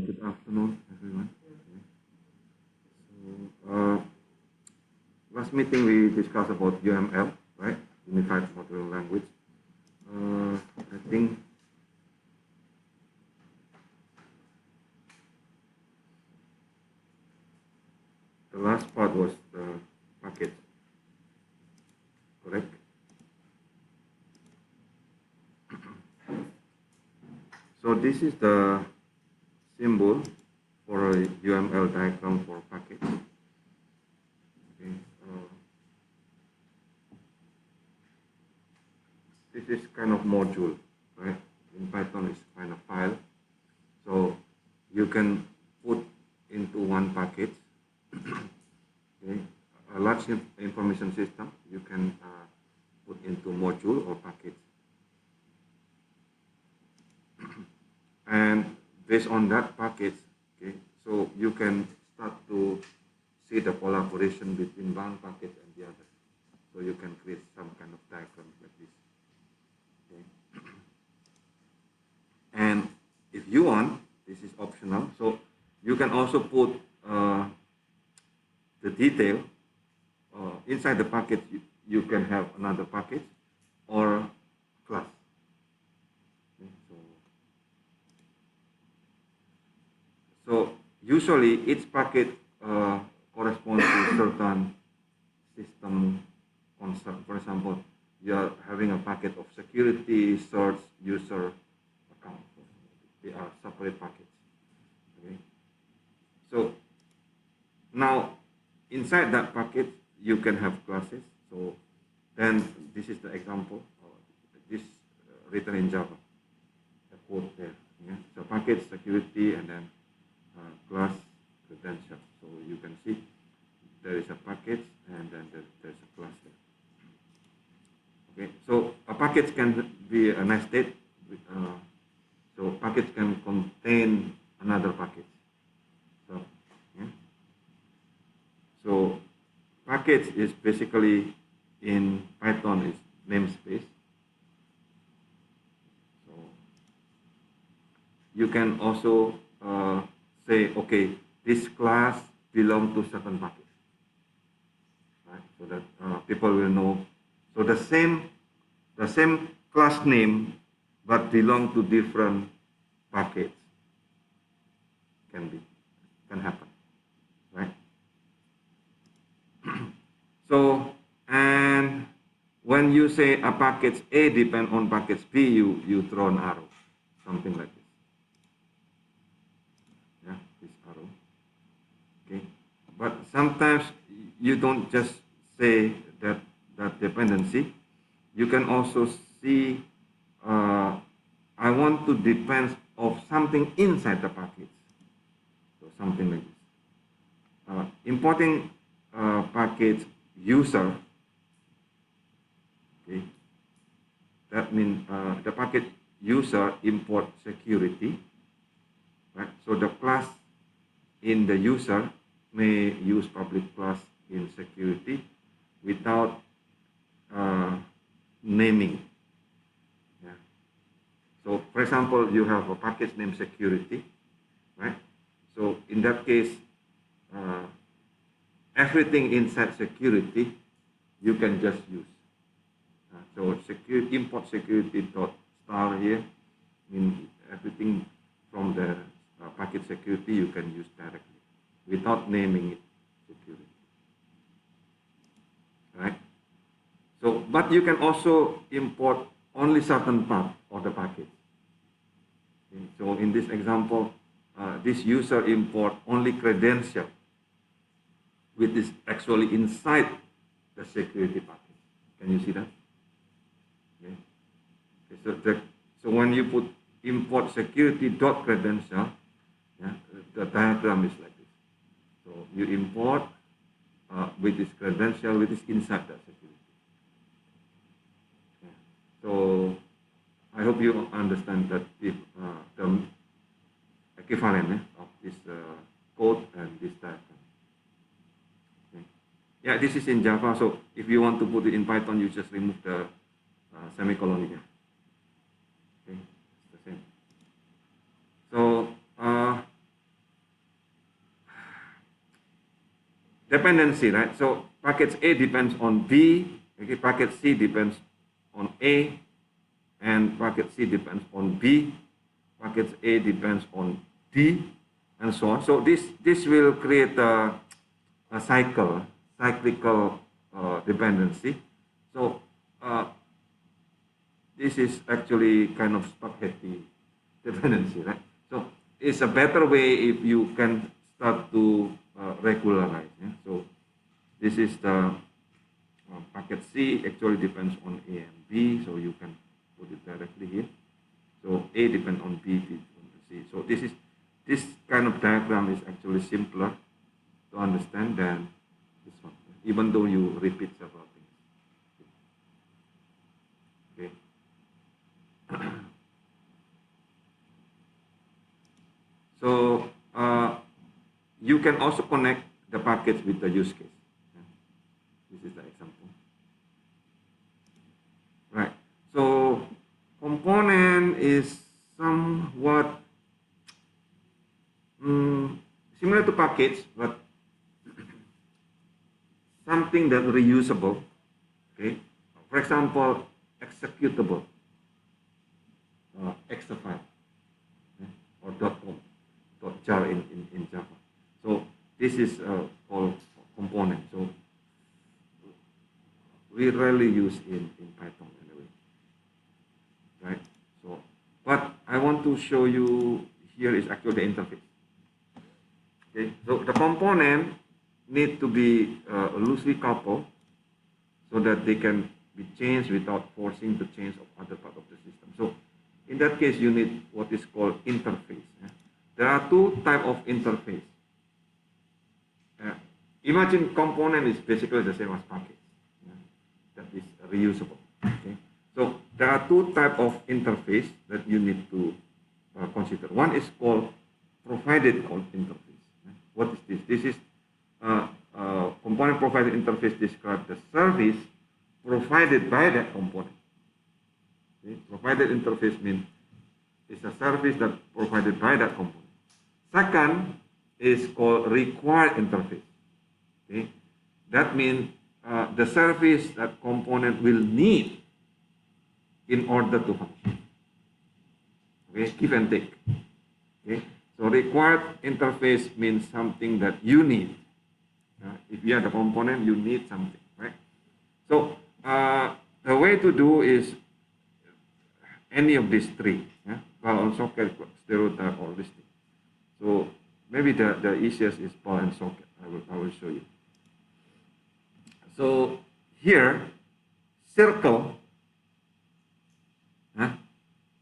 Good afternoon, everyone. So, last meeting we discussed about UML, right? Unified Modeling Language. I think the last part was the packet, correct? So this is the symbol for a UML diagram for packet. Okay. This is kind of module, right? In Python, it's kind of file. So you can put into one packet. Okay. A large information system, you can put into module or packet. And based on that package, okay, so you can start to see the collaboration between one package and the other. So you can create some kind of diagram like this. Okay. And if you want, this is optional. So you can also put the detail inside the package. You can have another package or class. So usually each packet corresponds to certain system concept. For example, you are having a packet of security, search, user, account. They are separate packets. Okay. So now inside that packet you can have classes. So then this is the example. This written in Java. The code there. Yeah. So packet security and then class credential. So you can see there is a package and then there's a class there. Okay, so a package can be a nested. So package can contain another package. So yeah. So package is basically in Python is namespace. So you can also say, okay, this class belongs to certain package, right? So that people will know. So the same class name, but belong to different packets can happen, right? So and when you say a package A depend on package B, you throw an arrow, something like this. Yeah, this arrow. Okay, but sometimes you don't just say that dependency. You can also see I want to depend of something inside the package. So something like this. Importing package user. Okay, that means the package user import security. Right? So the class in the user may use public class in security without naming. Yeah. So for example, you have a package named security, right? So in that case, everything inside security you can just use. So security import security dot star here means everything from the packet security you can use directly without naming it security. Right? So, but you can also import only certain part of the package. Okay. So in this example, this user import only credential, which is actually inside the security package. Can you see that? Okay. Okay, so when you put import security dot credential, yeah, the diagram is like this. So you import with this credential, which is inside that security. Yeah. So I hope you understand that the equivalent of this code and this diagram. Okay. Yeah, this is in Java. So if you want to put it in Python, you just remove the semicolon here. Okay, it's the same. So dependency, right? So packet A depends on B, okay, packet C depends on A, and packet C depends on B, packet A depends on D, and so on. So this will create a cyclical dependency. So this is actually kind of spaghetti dependency, right? So it's a better way if you can start to regularize. Yeah? So this is the packet C actually depends on A and B, so you can put it directly here. So A depends on B, B depends on C. So this kind of diagram is actually simpler to understand than this one, even though you repeat several things. Okay. So you can also connect the packets with the use case. This is the example. Right. So component is somewhat similar to package, but something that reusable. Okay. For example, executable, Excel file, or .com, .jar in Java. So this is called component. So we rarely use in Python anyway, right? So, but I want to show you here is actually the interface. Okay, so the component need to be loosely coupled so that they can be changed without forcing the change of other part of the system. So in that case, you need what is called interface. There are two types of interface. Imagine component is basically the same as package. That is reusable. Okay? So there are two types of interface that you need to consider. One is called provided interface. What is this? This is component provided interface describes the service provided by that component. Okay? Provided interface means it's a service that provided by that component. Second is called required interface. Okay? That means the service that component will need in order to function. Okay, give and take. Okay, so required interface means something that you need. If you are the component, you need something, right? So the way to do is any of these three. Ball on socket, stereotype, or listing. So maybe the easiest is ball and socket. I will show you. So here, circle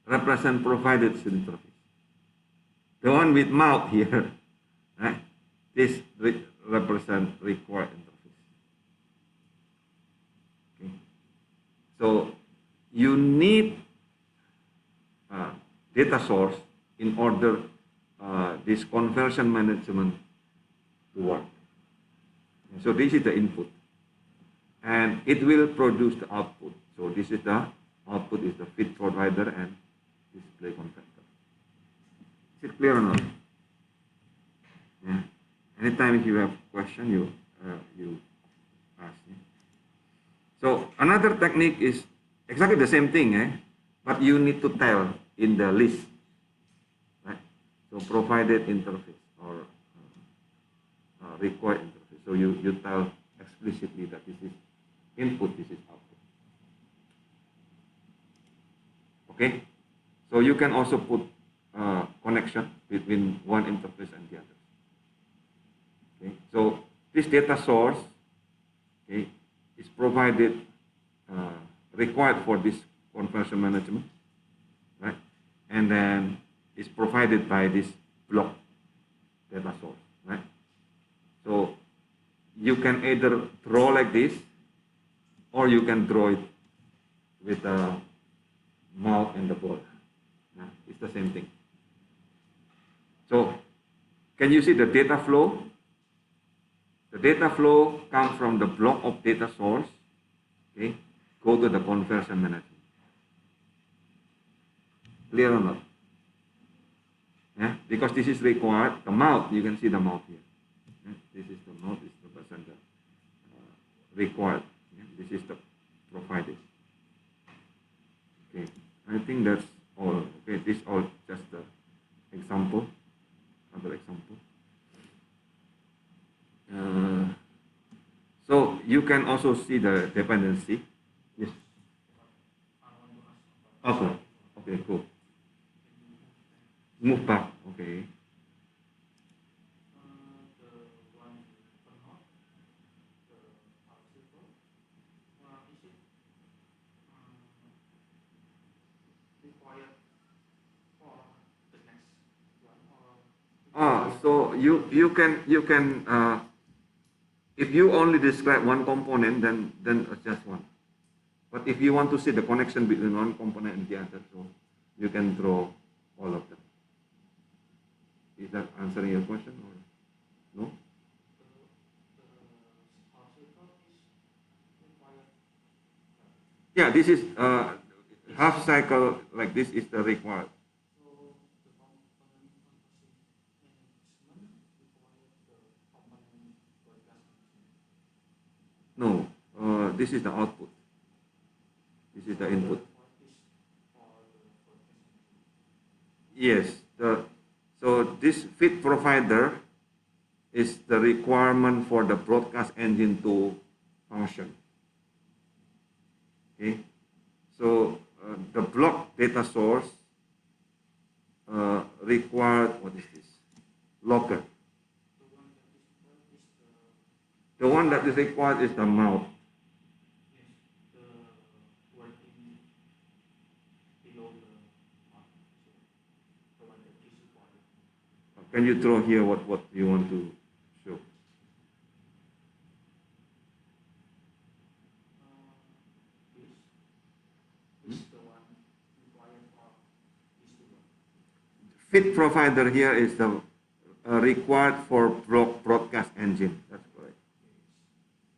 represent provided interface. The one with mouth here, this represent required interface. Okay. So you need data source in order this conversion management to work. And so this is the input, and it will produce the output. So this is the output is the feed provider and display converter. Is it clear or not? Yeah. Anytime if you have question, you ask. Yeah? So another technique is exactly the same thing, but you need to tell in the list, right? So provided interface or required interface. So you tell explicitly that this is input, this is output. Okay, so you can also put connection between one interface and the other. Okay, so this data source, okay, is provided required for this conversion management, right? And then is provided by this block data source, right? So you can either draw like this, or you can draw it with a mouth and the ball. It's the same thing. So can you see the data flow? The data flow comes from the block of data source, okay, go to the conversion management. Clear or not? Yeah, because this is required. The mouth, you can see the mouth here. Yeah? This is the mouth, is the represent the required. Yeah, this is the provided. Okay, I think that's all. Okay, this all just the example, other example. So you can also see the dependency. Yes. Okay. Okay. Cool. Move back. Okay. So you can if you only describe one component, then it's just one. But if you want to see the connection between one component and the other, so you can draw all of them. Is that answering your question or no? Yeah, this is half cycle like this is the required. No, this is the output. This is the input. Yes, so this feed provider is the requirement for the broadcast engine to function. Okay, so the block data source required, what is this? Logger. The one that is required is the mouth. Can you draw here what you want to show? Feed provider here is the required for broadcast engine. That's correct.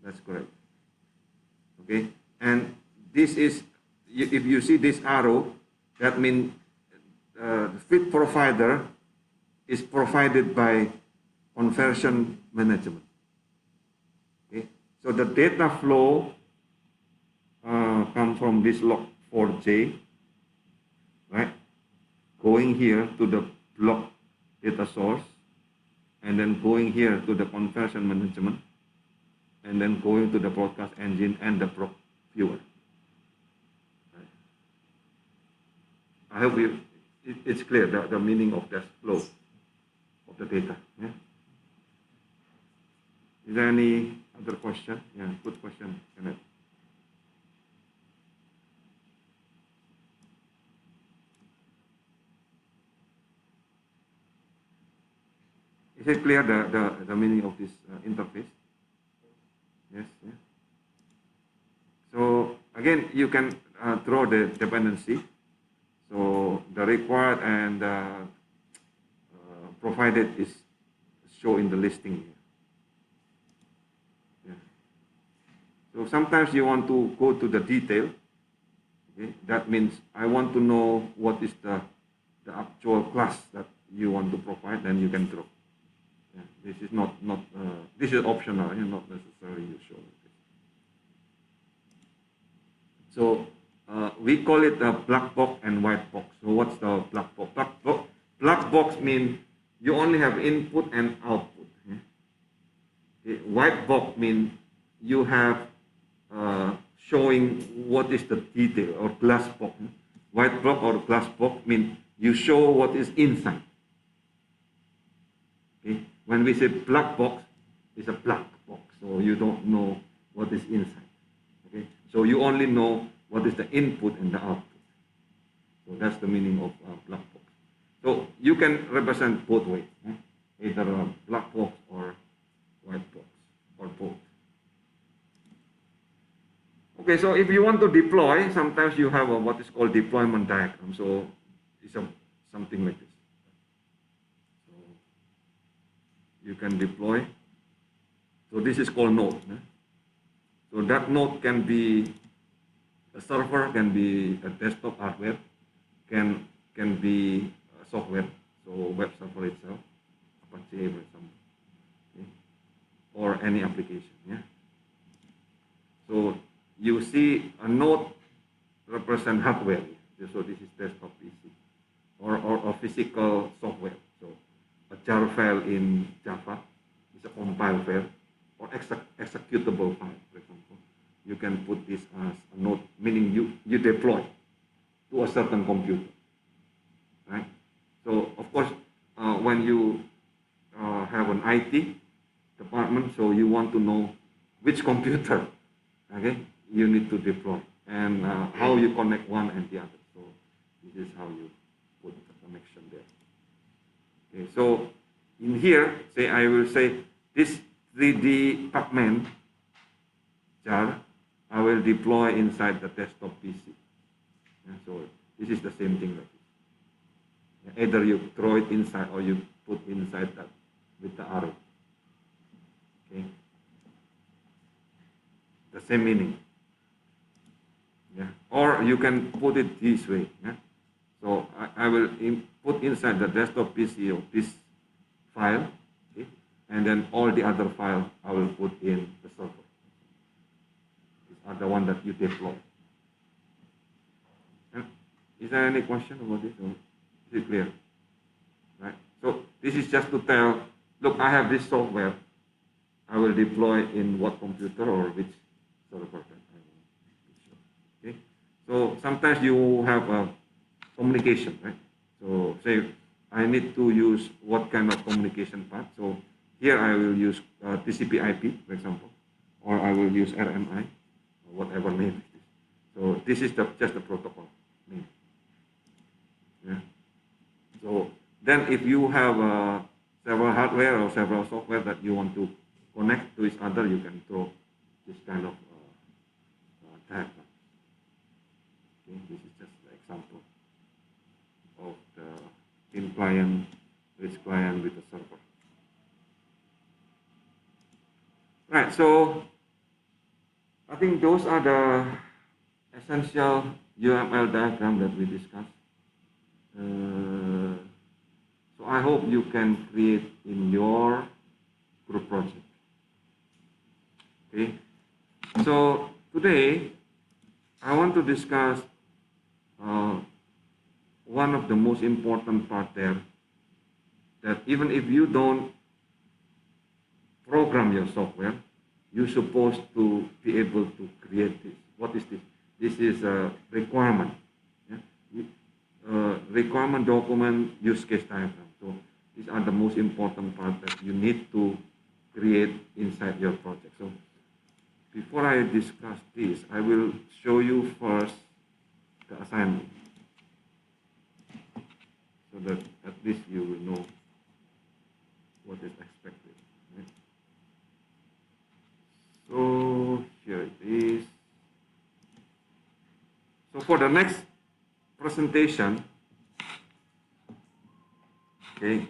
That's correct. Okay, and this is, if you see this arrow, that means the feed provider is provided by conversion management. Okay, so the data flow come from this log4j, right? Going here to the block data source, and then going here to the conversion management, and then going to the broadcast engine and the proc viewer. Right. I hope it's clear the meaning of that flow of the data. Yeah. Is there any other question? Yeah, good question, Kenneth. Is it clear the meaning of this interface? Yes. Yeah. So again, you can draw the dependency. So the required and provided is shown in the listing here. Yeah. So sometimes you want to go to the detail. Okay? That means I want to know what is the actual class that you want to provide, then you can draw. Yeah. This is not this is optional, not necessarily you show. So we call it a black box and white box. So what's the black box? Black box means you only have input and output. Okay. White box means you have showing what is the detail, or glass box. White box or glass box means you show what is inside. Okay. When we say black box, it's a black box, so you don't know what is inside. Okay. So you only know what is the input and the output. So that's the meaning of black box. So you can represent both ways, either a black box or white box, or both. Okay, so if you want to deploy, sometimes you have what is called deployment diagram. So it's something like this. So you can deploy. So this is called node. So that node can be a server, can be a desktop hardware, can be a software, so web server itself, Apache, for example. Okay. or any application. Yeah. So you see a node represent hardware. So this is desktop PC or physical software. So a jar file in Java is a compile file or executable file, for example. You can put this as a node, meaning you deploy to a certain computer, right? So of course, when you have an IT department, so you want to know which computer, okay, you need to deploy and how you connect one and the other. So this is how you put the connection there. Okay, so in here, say I will say this 3D Pacman jar, I will deploy inside the desktop PC. Yeah, so this is the same thing like this. Yeah, either you throw it inside or you put inside that with the arrow. Okay, the same meaning. Yeah, or you can put it this way. Yeah, so I will put inside the desktop PC of this file, okay, and then all the other file I will put in the server. These are the one that you deploy. Yeah. Is there any question about this? Or is it clear? Right. So this is just to tell, look, I have this software. I will deploy in what computer or which server. Okay. So sometimes you have a communication, right? So say I need to use what kind of communication path. So here I will use TCP/IP, for example, or I will use RMI, or whatever name it is. So this is just the protocol name. Yeah. So then if you have several hardware or several software that you want to connect to each other, you can throw this kind of diagram. Okay, this is just the example of the thin client, rich client with the server. Right, so I think those are the essential UML diagram that we discussed. So I hope you can create in your group project. Okay, so today I want to discuss one of the most important part there, that even if you don't program your software, you're supposed to be able to create this. What is this? This is a requirement. Yeah? Requirement document, use case diagram. So these are the most important part that you need to create inside your project. So before I discuss this, I will show you first the assignment, so that at least you will know what is expected. Right? So here it is. So for the next presentation, okay,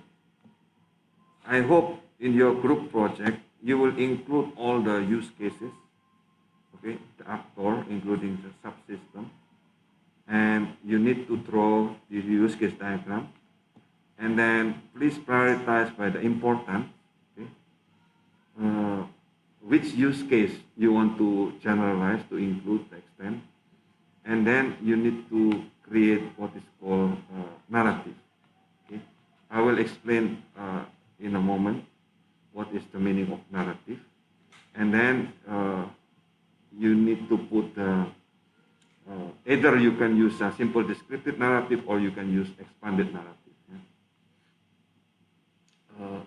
I hope in your group project you will include all the use cases, okay, the actor, including the subsystem, and you need to draw the use case diagram, and then please prioritize by the important, okay, which use case you want to generalize, to include, to extend, and then you need to create what is called narrative. Okay, I will explain in a moment what is the meaning of narrative, and then you need to put either you can use a simple descriptive narrative or you can use expanded narrative. Yeah?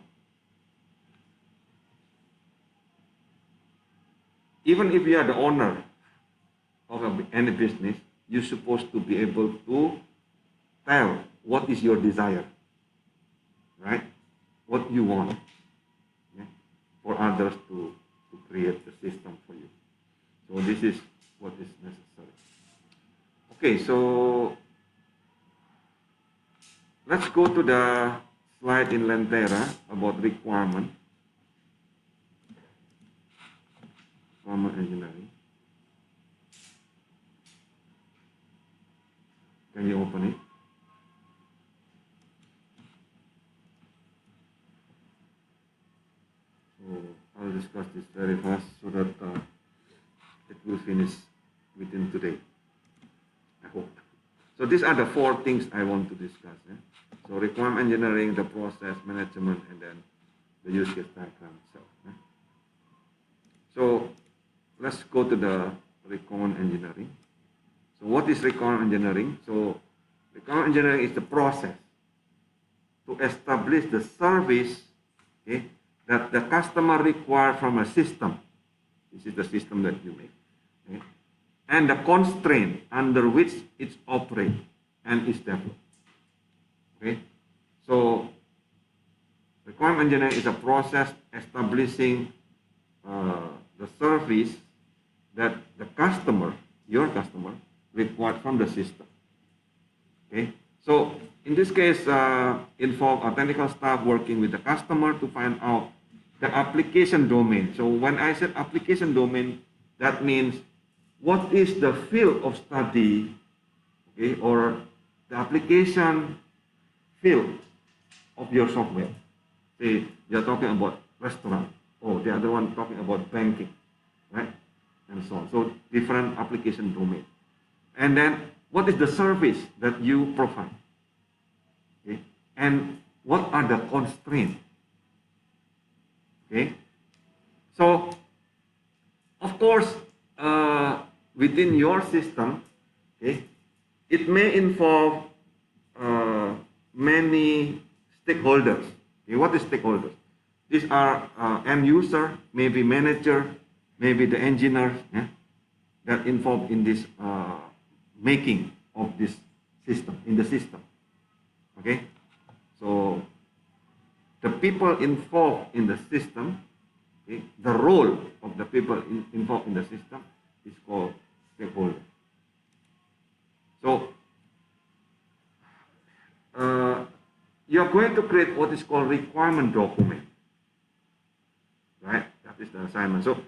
Even if you are the owner of any business, you're supposed to be able to tell what is your desire, right? What you want, yeah? For others to create the system for you. So this is what is necessary. Okay, so let's go to the slide in Lentera about requirement engineering. Can you open it? So I'll discuss this very fast so that it will finish within today. I hope. So these are the 4 things I want to discuss. So requirement engineering, the process management, and then the use case diagram itself. So let's go to the requirement engineering. So what is requirement engineering? So requirement engineering is the process to establish the service, okay, that the customer requires from a system. This is the system that you make. Okay, and the constraint under which it operates and is developed. Okay, so requirement engineering is a process establishing the service that the customer, your customer, required from the system. Okay, so in this case, involve a technical staff working with the customer to find out the application domain. So when I said application domain, that means what is the field of study, okay, or the application field of your software. Say you're talking about restaurant, or the other one talking about banking, right? And so on. So different application domain. And then what is the service that you provide? Okay? And what are the constraints? Okay? So, of course, within your system, okay, it may involve many stakeholders. Okay, what is stakeholders? These are end user, maybe manager, maybe the engineers, yeah, that involved in this making of this system, in the system. Okay, so the people involved in the system, okay, the role of the people involved in the system is called stakeholder. So you're going to create what is called requirement document, right? That is the assignment. So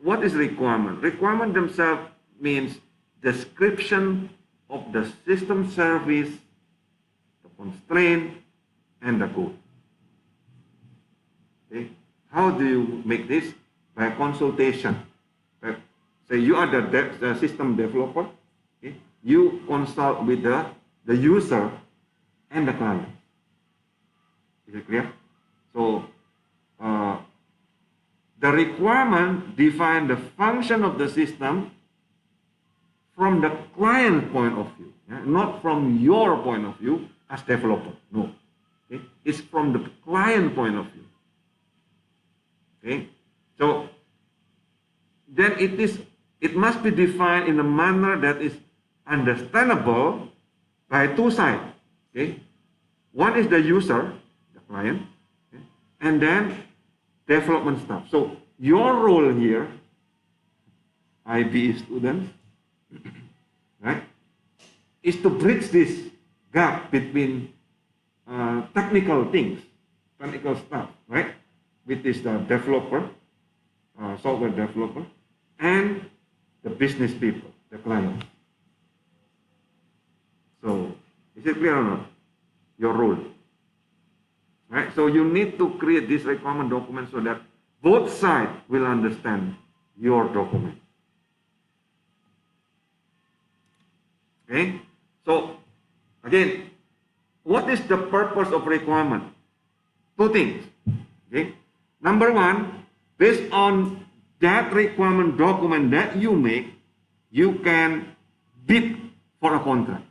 what is requirement? Requirement themselves means description of the system service, the constraint, and the code. Okay? How do you make this? By consultation. Say you are the system developer, okay? You consult with the user and the client. Is it clear? So the requirement define the function of the system from the client point of view, yeah? Not from your point of view as developer. No, okay? It's from the client point of view. Okay, so then it must be defined in a manner that is understandable by 2 sides. Okay, one is the user, the client, okay? And then development staff. So your role here, IB students, right, is to bridge this gap between technical things, technical stuff, right, which is the developer, software developer, and the business people, the client. So, is it clear or not? Your role. Right? So you need to create this requirement document so that both sides will understand your document. Okay? So, again, what is the purpose of requirement? 2 things. Okay? Number 1, based on that requirement document that you make, you can bid for a contract.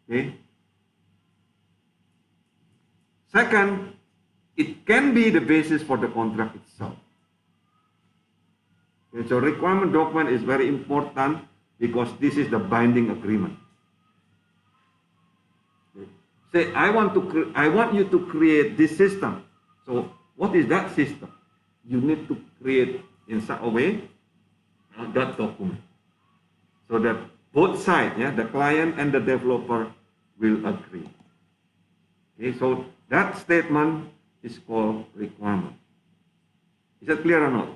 Okay? Second, it can be the basis for the contract itself. Okay, so requirement document is very important because this is the binding agreement. Okay. Say, I want you to create this system. So what is that system? You need to create in such a way that document, so that both sides, yeah, the client and the developer, will agree. Okay, so that statement is called requirement. Is that clear or not?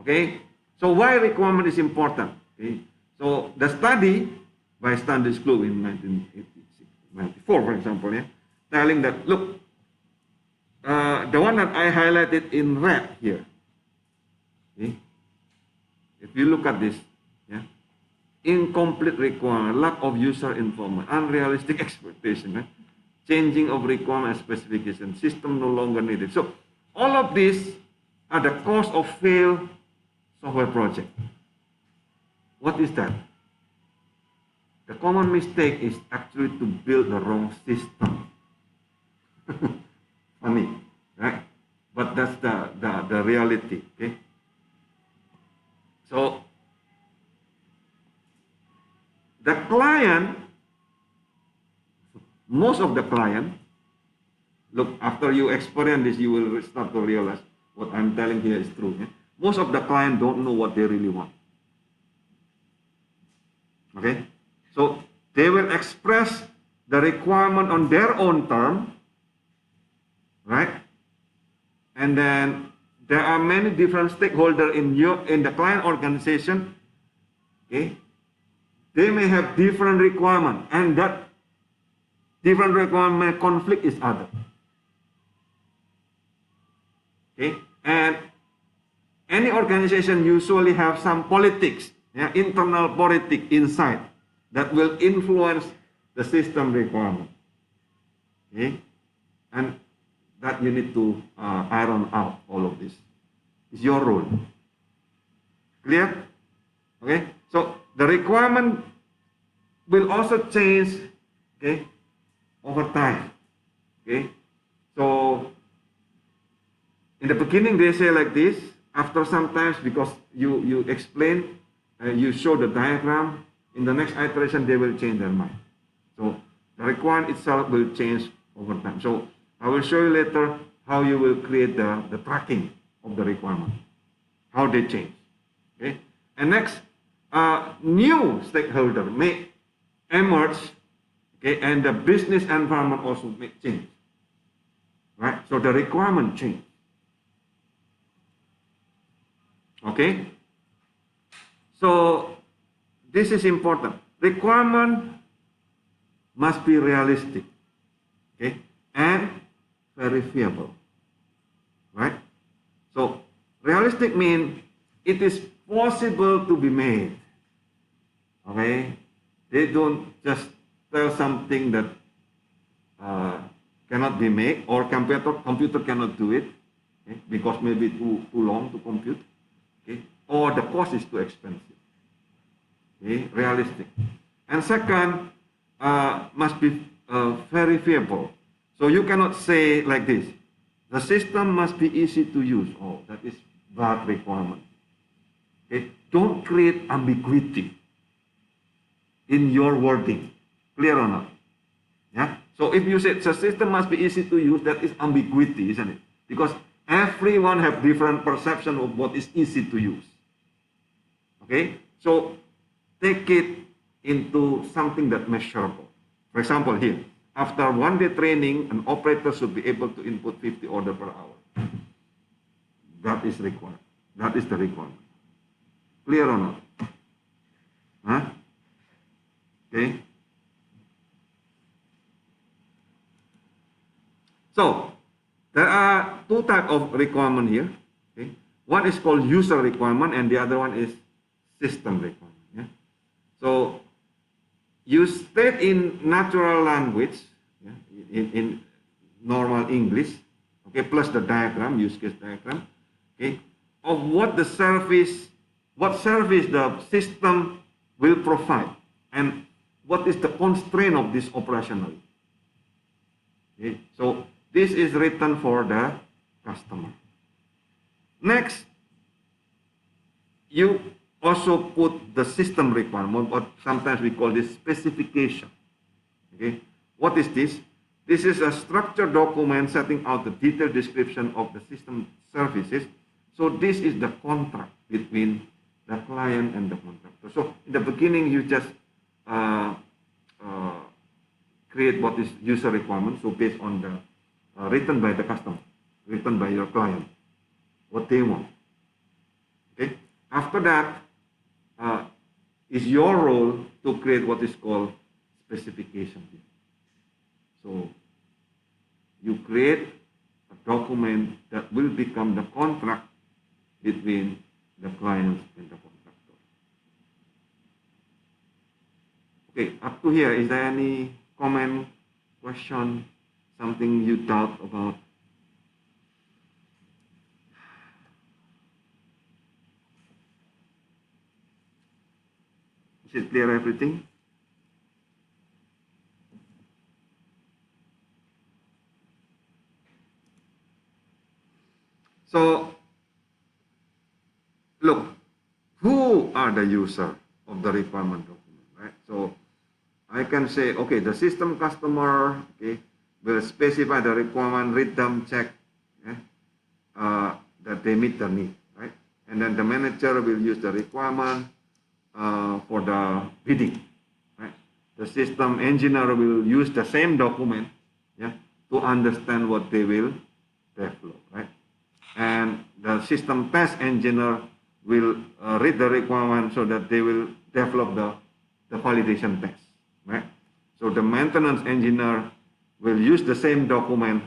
Okay, so why requirement is important? Okay, so the study by Standish Clue in 1994, for example, yeah, telling that, look, the one that I highlighted in red here. Okay? If you look at this, yeah, incomplete requirement, lack of user involvement, unrealistic expectation, changing of requirement specification, system no longer needed. So all of these are the cause of failed software project. What is that? The common mistake is actually to build the wrong system. Funny, right? But that's the reality, okay? So the client, most of the client, look, after you experience this, you will start to realize what I'm telling here is true. Yeah? Most of the client don't know what they really want. Okay? So they will express the requirement on their own term, right? And then there are many different stakeholders in the client organization. Okay? They may have different requirement, and that different requirement conflict each other. Okay? And any organization usually have some politics, yeah, internal politics inside that will influence the system requirement. Okay? And that you need to iron out all of this. It's your role. Clear? Okay? So the requirement will also change, okay, over time. Okay? So in the beginning they say like this. After sometimes, because you explain, you show the diagram, in the next iteration they will change their mind. So the requirement itself will change over time. So I will show you later how you will create the tracking of the requirement, how they change. Okay? And next, new stakeholder may emerge, okay, and the business environment also may change. Right? So the requirement change. Okay? So this is important. Requirement must be realistic, okay, and verifiable, right? So realistic means it is possible to be made, okay? They don't just tell something that cannot be made, or computer cannot do it, okay, because maybe too long to compute, okay, or the cost is too expensive. Okay, realistic. And second, must be verifiable. So you cannot say like this, the system must be easy to use. Oh, that is bad requirement. Okay? Don't create ambiguity in your wording. Clear or not? Yeah. So if you say the system must be easy to use, that is ambiguity, isn't it? Because everyone have different perception of what is easy to use. Okay? So take it into something that measurable. For example, here, after 1 day training, an operator should be able to input 50 orders per hour. That is required. That is the requirement. Clear or not? Huh? Okay. So there are two types of requirement here. Okay. One is called user requirement, and the other one is system requirement. Yeah? So you state in natural language, yeah, in normal English, okay, plus the diagram, use case diagram, okay, of what service the system will provide, and what is the constraint of this operationally. Okay, so this is written for the customer. Next, you also put the system requirement, what sometimes we call this specification. Okay, what is this? This is a structured document setting out the detailed description of the system services. So this is the contract between the client and the contractor. So in the beginning, you just create what is user requirement. So based on the written by the customer, written by your client, what they want. Okay. After that, is your role to create what is called specification. So you create a document that will become the contract between the client and the contractor. Okay, up to here, is there any comment, question, something you doubt about? Is it clear everything? So, look, who are the user of the requirement document, right? So, I can say, okay, the system customer, okay, will specify the requirement, read them, check, that they meet the need, right? And then the manager will use the requirement for the bidding, right? The system engineer will use the same document, yeah, to understand what they will develop, right? And the system test engineer will read the requirement so that they will develop the validation test, right? So the maintenance engineer will use the same document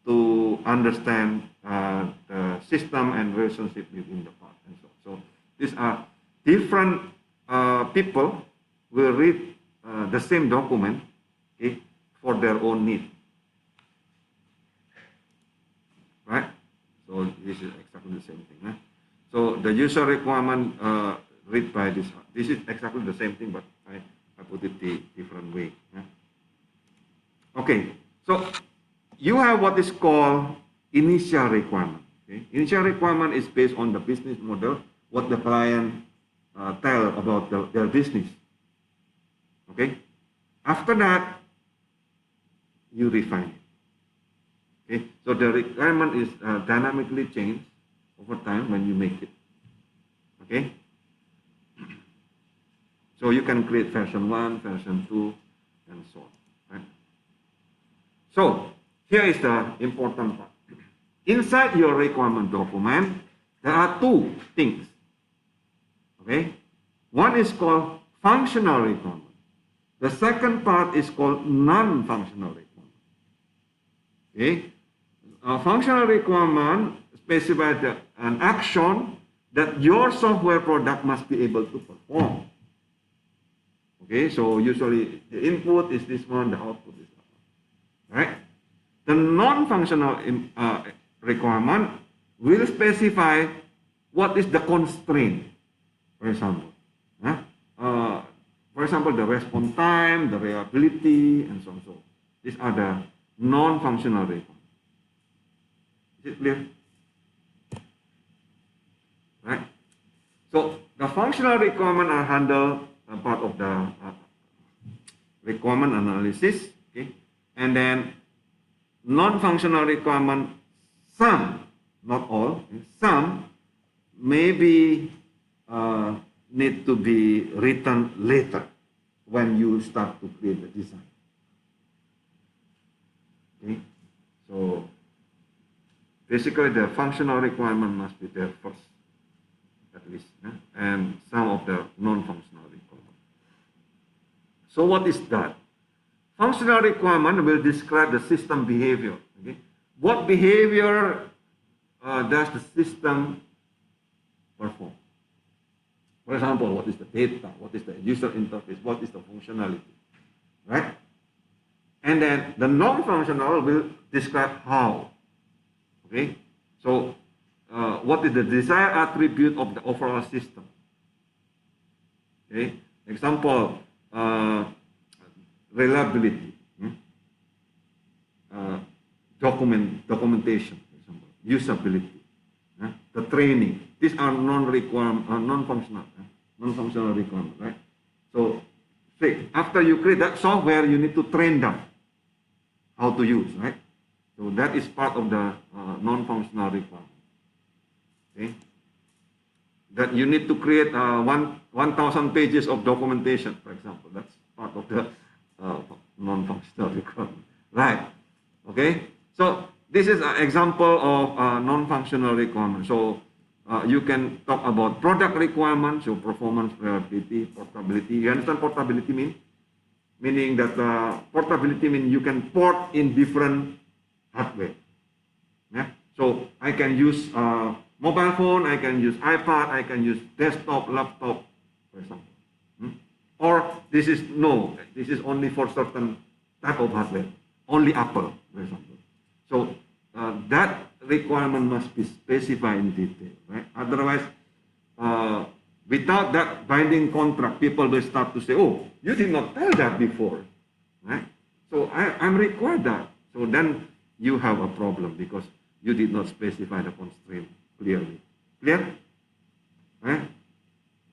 to understand the system and relationship within the part and so on. So these are different people will read the same document, okay, for their own need, right? So this is exactly the same thing. So the user requirement read by this. This is exactly the same thing, but I put it the different way. Okay, so you have what is called initial requirement. Okay? Initial requirement is based on the business model, what the client tell about their business. Okay, after that you refine it. Okay, so the requirement is dynamically changed over time when you make it. Okay, so you can create version 1, version 2, and so on. Right? So here is the important part. Inside your requirement document, there are two things. Okay, one is called functional requirement. The second part is called non-functional requirement. Okay, functional requirement specifies an action that your software product must be able to perform. Okay, so usually the input is this one, the output is that one. Right? The non-functional requirement will specify what is the constraint, for example. For example, the response time, the reliability, and so on. So these are the non-functional requirements. Is it clear? Right? So the functional requirements are handled part of the requirement analysis, okay? And then non-functional requirement, some, not all, some maybe need to be written later when you start to create the design. Okay, so basically the functional requirement must be there first, at least, and some of the non-functional requirement. So what is that? Functional requirement will describe the system behavior. Okay, what behavior does the system perform? For example, what is the data? What is the user interface? What is the functionality? Right? And then the non-functional will describe how. Okay? So, what is the desired attribute of the overall system? Okay? Example, reliability, documentation, for example, usability, the training. These are non-functional requirements, right? So, say, after you create that software, you need to train them how to use, right? So that is part of the non-functional requirement. Okay, that you need to create 1,000 pages of documentation, for example. That's part of the non-functional requirement, right? Okay, so this is an example of non-functional requirement. So you can talk about product requirements, so performance, reliability, portability. You understand portability mean? Meaning that portability means you can port in different hardware. Yeah? So I can use mobile phone, I can use iPad, I can use desktop, laptop, for example. Or this is only for certain type of hardware, only Apple, for example. So that requirement must be specified in detail, right? Otherwise, without that binding contract, people will start to say, "Oh, you did not tell that before," right? So I'm required that. So then you have a problem because you did not specify the constraint clearly. Clear? Right?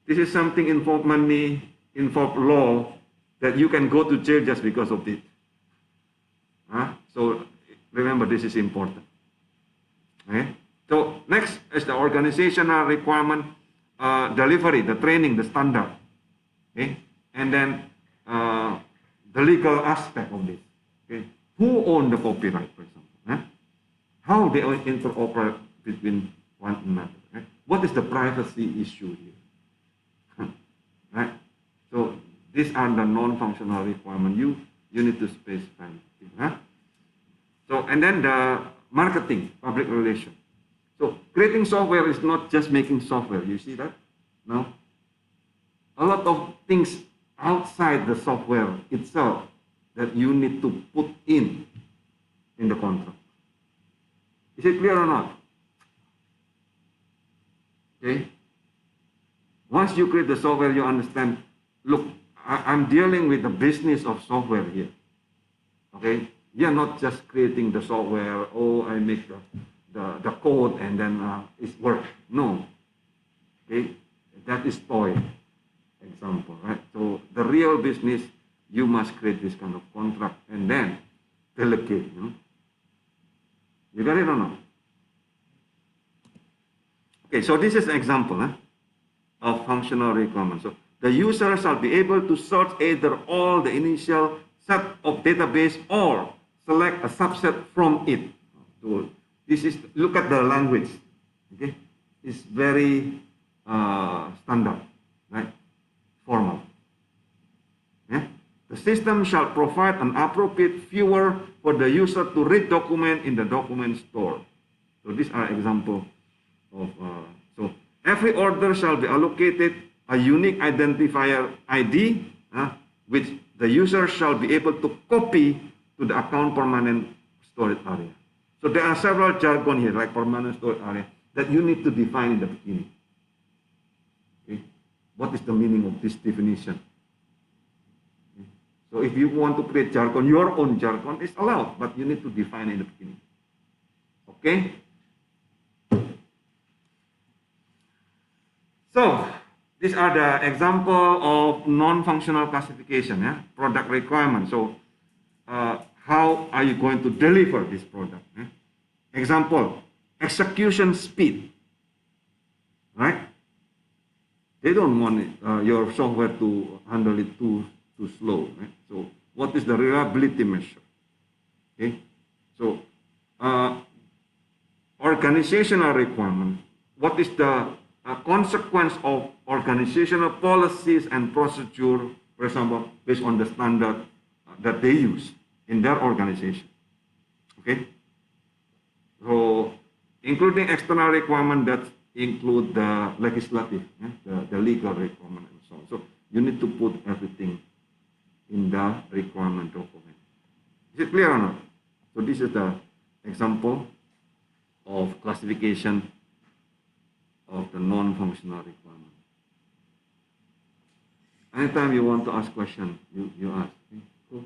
This is something involve money, involve law, that you can go to jail just because of it. So remember, this is important. Okay? So next is the organizational requirement, delivery, the training, the standard. Okay? And then the legal aspect of this. Okay? Who owns the copyright, for example? How they interoperate between one another. Right? What is the privacy issue here? Right? So these are the non-functional requirements you need to specify. So, and then the marketing, public relations. So creating software is not just making software. You see that? No. A lot of things outside the software itself that you need to put in the contract. Is it clear or not? Okay. Once you create the software, you understand, look, I'm dealing with the business of software here. Okay. You're not just creating the software, oh, I make the code and then it works. No. Okay. That is toy example, right? So the real business, you must create this kind of contract and then delegate. You got it or not? Okay, so this is an example of functional requirements. So the user shall be able to search either all the initial set of database or select a subset from it. So this is, look at the language. Okay, it's very standard, right? Formal. Yeah? The system shall provide an appropriate viewer for the user to read document in the document store. So these are examples of, so every order shall be allocated a unique identifier ID, which the user shall be able to copy to the account permanent storage area. So there are several jargon here, like permanent storage area, that you need to define in the beginning. Okay? What is the meaning of this definition? Okay? So if you want to create jargon, your own jargon is allowed, but you need to define in the beginning. Okay? So these are the example of non-functional classification, product requirement. So how are you going to deliver this product? Example, execution speed, right? They don't want your software to handle it too slow. Right? So what is the reliability measure? Okay, so organizational requirement. What is the consequence of organizational policies and procedure, for example, based on the standard that they use in their organization? Okay, so including external requirement that include the legislative, the legal requirement and so on. So you need to put everything in the requirement document. Is it clear or not? So this is the example of classification of the non-functional requirement. Anytime you want to ask question, you ask. Okay, cool.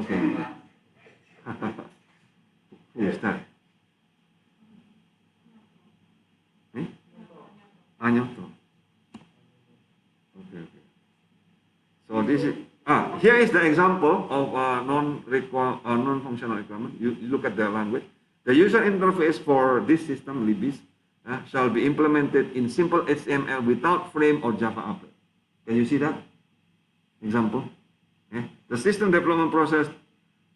Okay. Who is that? Anyoto. Okay. So this is here is the example of non-functional requirement. You look at the language. The user interface for this system, libis, shall be implemented in simple HTML without frame or Java applet. Can you see that example? The system development process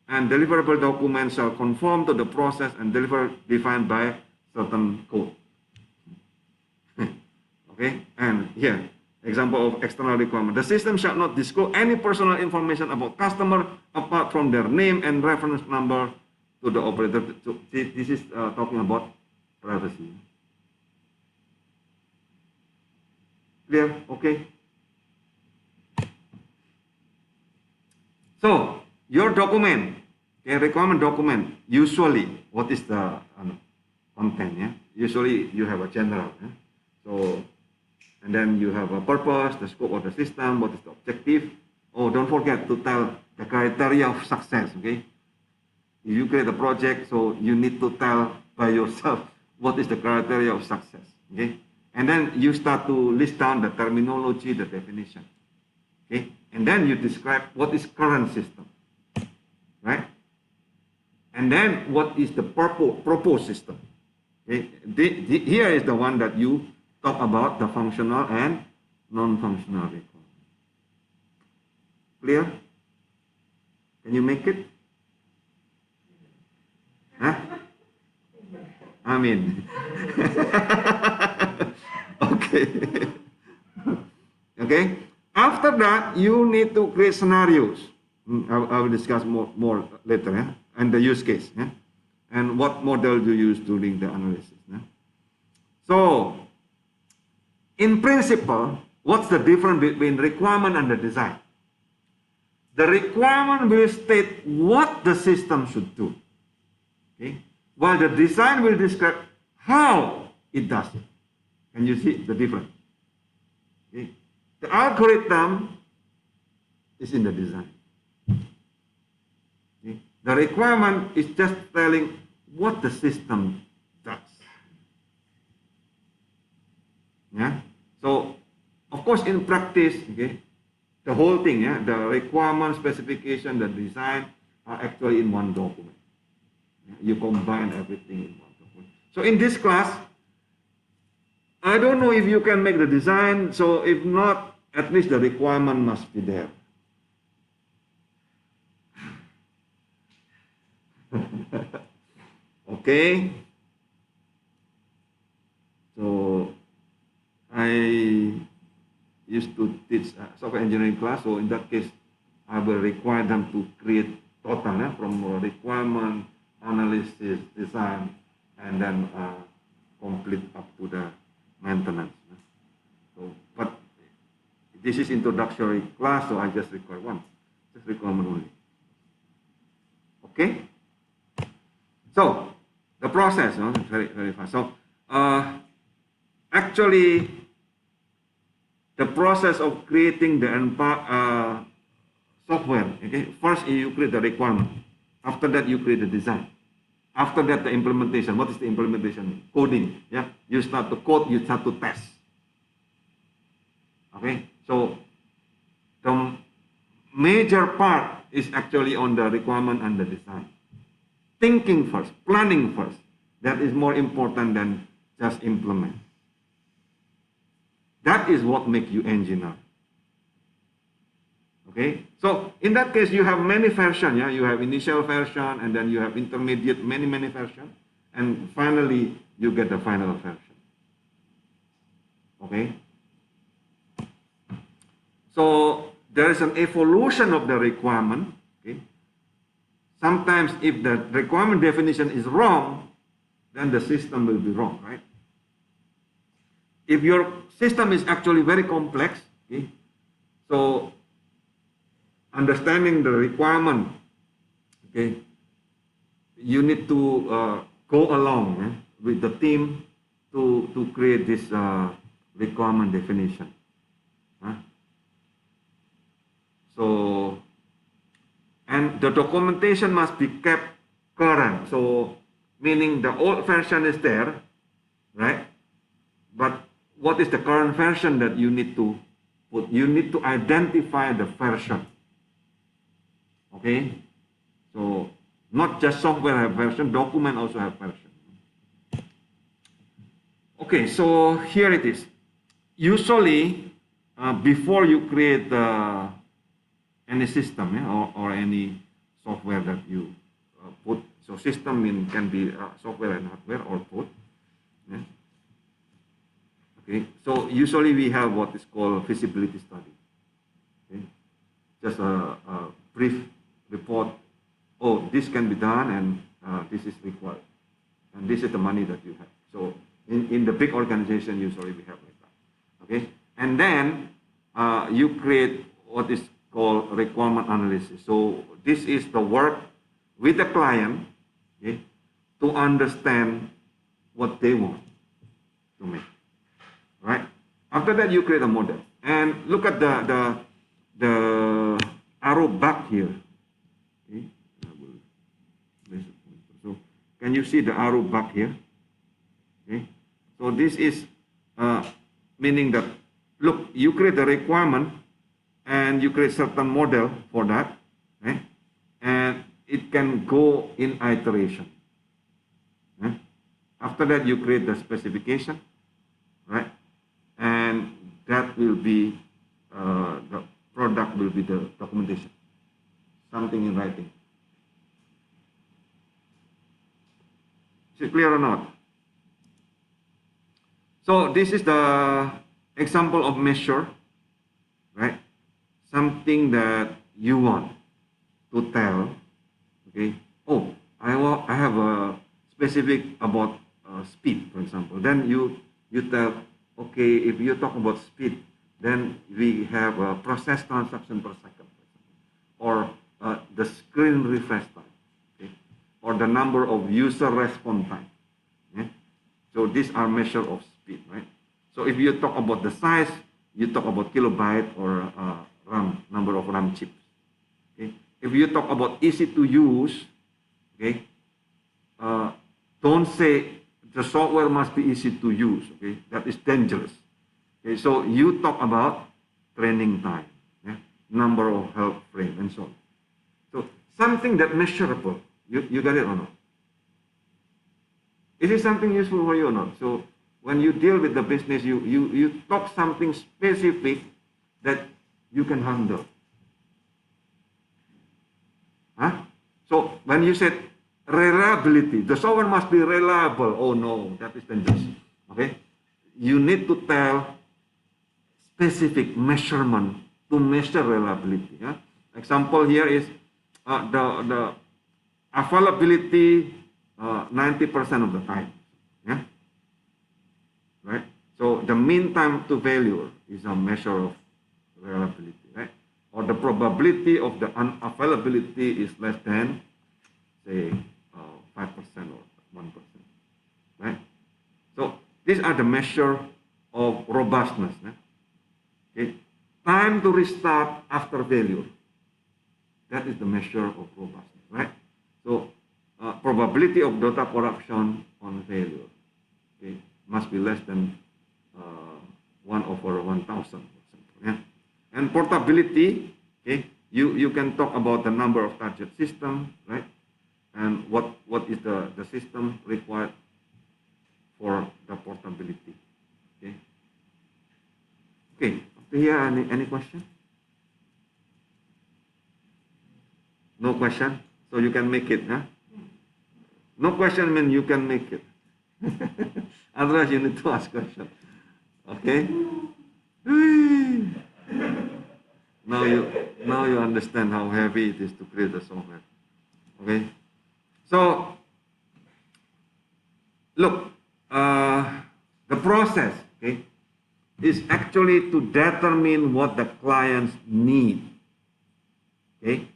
and deliverable documents shall conform to the process and deliver defined by certain code. Okay, and here Example of external requirement. The system shall not disclose any personal information about customer apart from their name and reference number to the operator. So this is talking about privacy. Clear? Okay. So your document, okay, requirement document, usually what is the content? Yeah, usually you have a general. Yeah? So, and then you have a purpose, the scope of the system, what is the objective. Oh, don't forget to tell the criteria of success. Okay, if you create a project, so you need to tell by yourself what is the criteria of success. Okay, and then you start to list down the terminology, the definition. Okay, and then you describe what is current system, right? And then what is the proposed system? Okay, here is the one that you talk about the functional and non-functional requirement. Clear? Can you make it? Huh? I mean, okay. Okay. After that, you need to create scenarios. I will discuss more later, yeah? And the use case, yeah? And what model do you use during the analysis. Yeah? So, in principle, what's the difference between requirement and the design? The requirement will state what the system should do, okay? While the design will describe how it does it. Can you see the difference? Okay? The algorithm is in the design. Okay? The requirement is just telling what the system does. Yeah. So, of course, in practice, okay, the whole thing, yeah, the requirement, specification, the design are actually in one document. Yeah? You combine everything in one document. So, in this class, I don't know if you can make the design. So, if not, at least the requirement must be there. Okay. So I used to teach software engineering class. So in that case, I will require them to create total from requirement, analysis, design, and then complete up to the maintenance. So, but this is introductory class, so I just require one, just requirement only. Okay. So the process, very fast. So actually, the process of creating the software. Okay, first you create the requirement. After that, you create the design. After that, the implementation. What is the implementation? Coding. Yeah, you start to code. You start to test. Okay, so the major part is actually on the requirement and the design. Thinking first, planning first. That is more important than just implement. That is what makes you engineer. Okay, so in that case, you have many versions. Yeah, you have initial version, and then you have intermediate, many versions, and finally you get the final version. Okay. So there is an evolution of the requirement. Okay. Sometimes if the requirement definition is wrong, then the system will be wrong, right? If your system is actually very complex, okay, so understanding the requirement, okay, you need to go along with the team to create this requirement definition. So, and the documentation must be kept current. So, meaning the old version is there, right? But what is the current version that you need to put? You need to identify the version. Okay? So, not just software have version, document also have version. Okay, so here it is. Usually, before you create any system, or any software that you put, so system can be software and hardware or both. Yeah? Okay, so usually we have what is called feasibility study. Okay, just a brief report. Oh, this can be done, and this is required, and this is the money that you have. So in the big organization, usually we have like that. Okay, and then you create what is called requirement analysis. So this is the work with the client, okay, to understand what they want to make, right? After that, you create a model, and look at the arrow back here. Okay, so can you see the arrow back here? Okay, so this is meaning that, look, you create the requirement and you create certain model for that, okay? And it can go in iteration. Okay? After that, you create the specification, right? And that will be the product will be the documentation, something in writing. Is it clear or not? So this is the example of measure, right? Something that you want to tell, okay? Oh, I have a specific about speed, for example. Then you tell, okay, if you talk about speed, then we have a process transaction per second, or the screen refresh time, okay? Or the number of user response time. Okay? So these are measure of speed, right? So if you talk about the size, you talk about kilobyte or RAM, number of RAM chips. Okay? If you talk about easy to use, okay, don't say the software must be easy to use. Okay, that is dangerous. Okay, so you talk about training time, yeah? Number of help frame, and so on. So something that measurable. You got it or not? Is it something useful for you or not? So when you deal with the business, you talk something specific that you can handle. Huh? So when you said reliability, the software must be reliable. Oh no, that is dangerous. Okay, you need to tell specific measurement to measure reliability. Yeah? Example here is the availability 90% of the time. Yeah, right. So the mean time to failure is a measure of reliability, right? Or the probability of the unavailability is less than, say, 5% or 1%, right? So these are the measure of robustness. Right? Okay, time to restart after failure. That is the measure of robustness, right? So probability of data corruption on failure, okay, must be less than 1/1000, for example. Yeah? And portability, okay, you can talk about the number of target system, right? And what is the system required for the portability. Okay. Okay. Up to here, any question? No question? So you can make it, huh? No question means you can make it. Otherwise you need to ask question. Okay? Now you understand how heavy it is to create a software. Okay? So, look, the process, okay, is actually to determine what the clients need. Okay?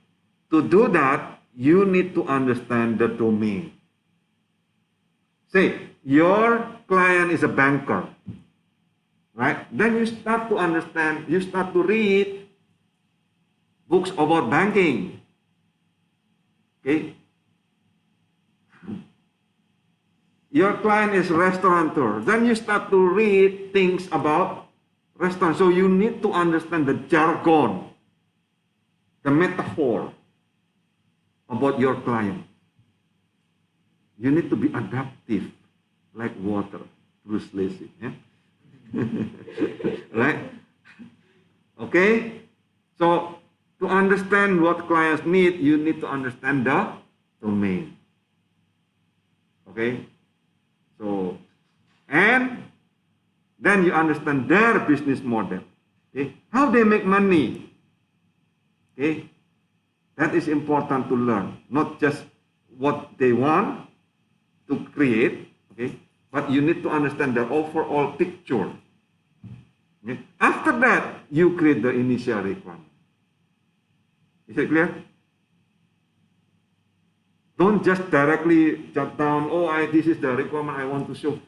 To do that, you need to understand the domain. Say, your client is a banker, right? Then you start to understand, you start to read books about banking. Okay? Your client is a restaurateur. Then you start to read things about restaurant. So you need to understand the jargon, the metaphor about your client. You need to be adaptive, like water. Bruce Lacy, yeah? Right? Okay? So to understand what clients need, you need to understand the domain. Okay? So, and Then you understand their business model. Okay? How they make money. Okay? That is important to learn. Not just what they want to create, okay? But you need to understand the overall picture. Okay? After that, you create the initial requirement. Is it clear? Don't just directly jot down, oh, this is the requirement I want to show.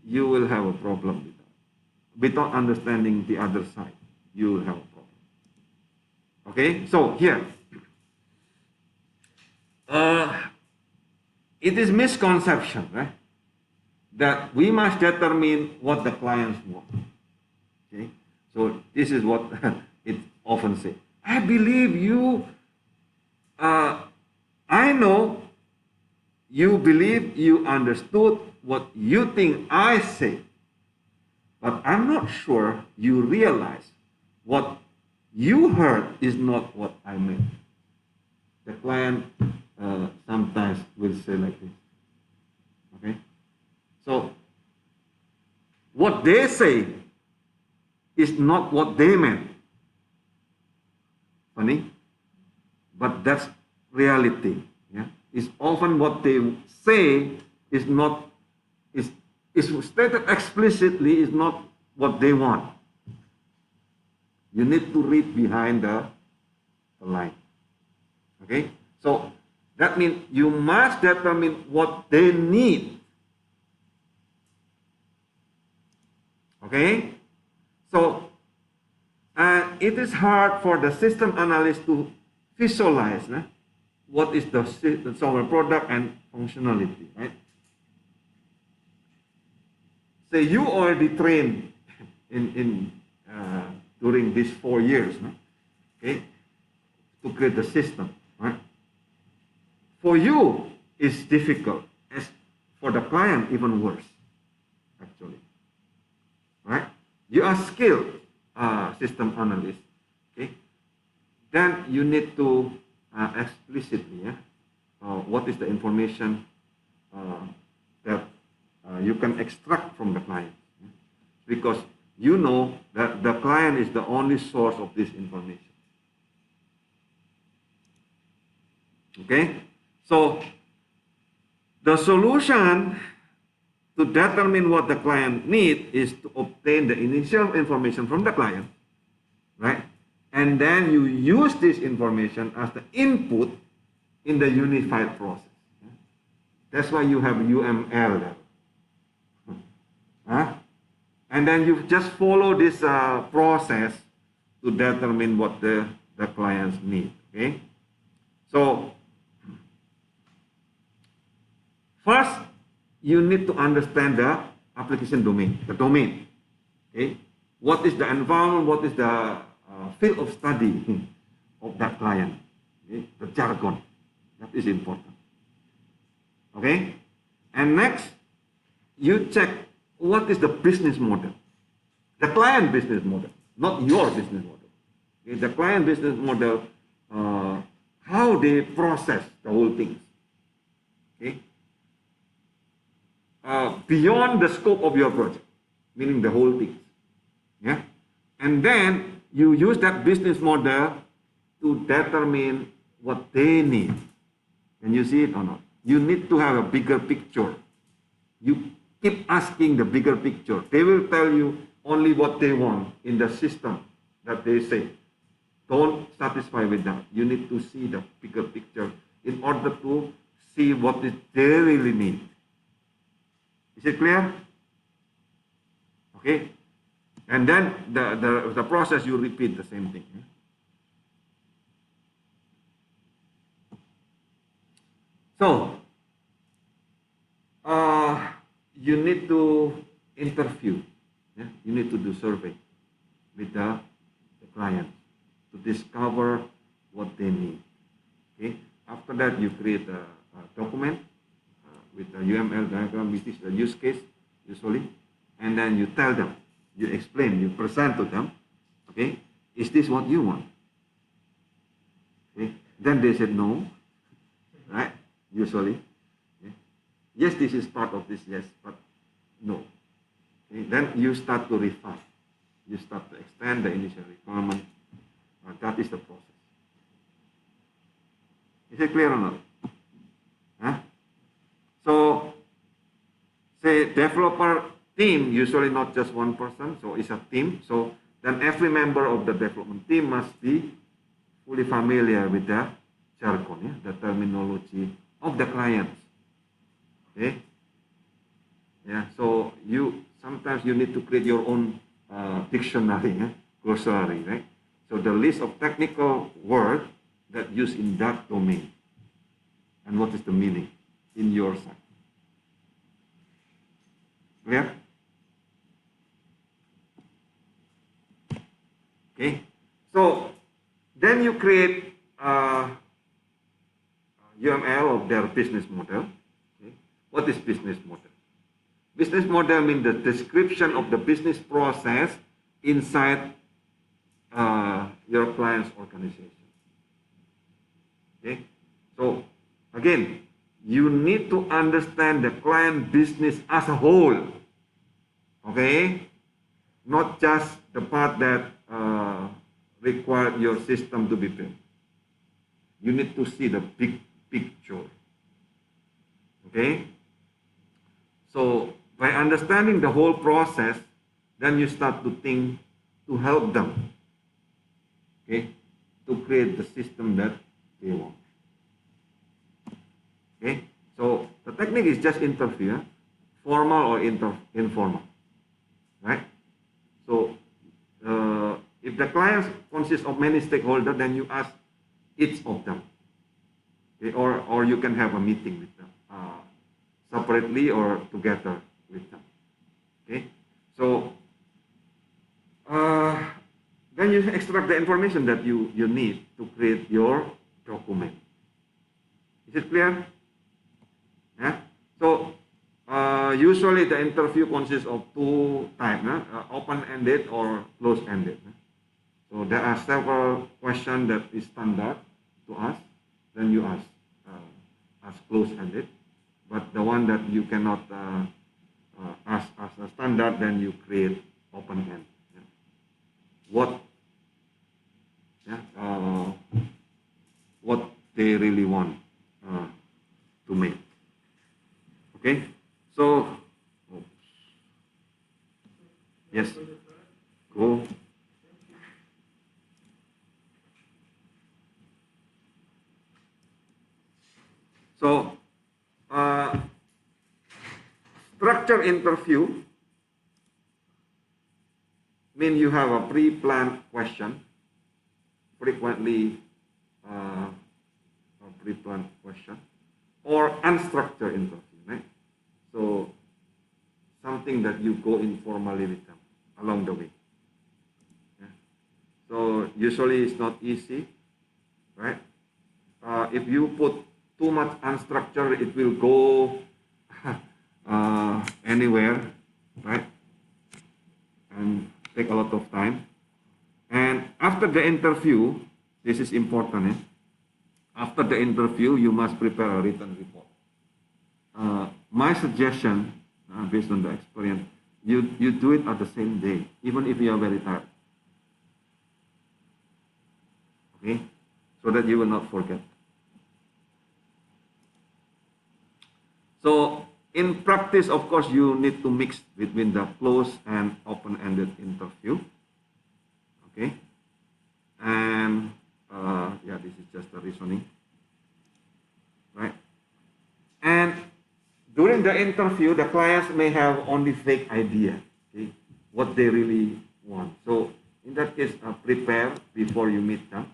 You will have a problem with that. Without understanding the other side, you will have a problem. Okay, so here, it is misconception, right? That we must determine what the clients want. Okay, so this is what it often says. I believe you, I know you believe you understood what you think I say, but I'm not sure you realize what you heard is not what I meant. The client sometimes will say like this. Okay? So, what they say is not what they meant. Funny? But that's reality. Yeah? It's often what they say is not, is stated explicitly is not what they want. You need to read behind the line. Okay? So, that means you must determine what they need. Okay? So, it is hard for the system analyst to visualize what is the software product and functionality, right? Say you already trained during these 4 years, okay, to create the system, right? For you, it's difficult. As for the client, even worse, actually, right? You are skilled system analyst, okay? Then you need to explicitly, what is the information that you can extract from the client, because you know that the client is the only source of this information. Okay, so the solution to determine what the client needs is to obtain the initial information from the client, right? And then you use this information as the input in the unified process. That's why you have UML there. And then you just follow this process to determine what the clients need. Okay, so first you need to understand the application domain, the domain. Okay, what is the environment, what is the field of study of that client, okay? The jargon, that is important. Okay, and next you check what is the business model, the client business model, not your business model. Okay? The client business model, how they process the whole thing. Okay, beyond the scope of your project, meaning the whole thing. Yeah, and then you use that business model to determine what they need. Can you see it or not? You need to have a bigger picture. You keep asking the bigger picture. They will tell you only what they want in the system that they say. Don't satisfy with that. You need to see the bigger picture in order to see what they really need. Is it clear? Okay. And then the process, you repeat the same thing. So, you need to interview. Yeah? You need to do survey with the client to discover what they need. Okay. After that, you create a document with a UML diagram, which is the use case usually, and then you tell them, you explain, you present to them. Okay, is this what you want? Okay. Then they said no, right? Usually, okay. Yes, this is part of this, yes, but no. Okay? Then you start to refine. You start to extend the initial requirement. That is the process. Is it clear or not? Huh? So, say developer team, usually not just one person, so it's a team. So then every member of the development team must be fully familiar with the jargon, the terminology of the clients. Okay? Yeah, so sometimes you need to create your own dictionary, glossary, right? So the list of technical words that used in that domain and what is the meaning in your side. Clear? Okay. So then you create UML of their business model. Okay. What is business model? Business model means the description of the business process inside your client's organization. Okay. So again, you need to understand the client business as a whole. Okay, not just the part that require your system to be built. You need to see the big picture. Okay. So by understanding the whole process, then you start to think to help them. Okay, to create the system that they want. Okay, so the technique is just interview, formal or informal, right? So if the clients consist of many stakeholders, then you ask each of them, okay? Or you can have a meeting with them separately or together with them. Okay, so then you extract the information that you need to create your document. Is it clear? Yeah. So usually the interview consists of two types, open-ended or closed-ended. So there are several questions that is standard to ask. Then you ask closed-ended. But the one that you cannot ask as a standard, then you create open-end. Yeah. What they really want to make. Okay, so yes, go. So structure interview mean you have a pre-planned question, frequently a pre-planned question, or unstructured interview, right? So something that you go informally with them along the way. Yeah. So usually it's not easy, right? If you put too much unstructured, it will go anywhere, right? And take a lot of time. And after the interview, this is important. After the interview, you must prepare a written report. My suggestion, based on the experience, you do it at the same day, even if you are very tired. Okay, so that you will not forget. So in practice, of course, you need to mix between the closed and open-ended interview. Okay, and yeah, this is just the reasoning, right? And during the interview, the clients may have only fake idea, okay, what they really want. So in that case, prepare before you meet them,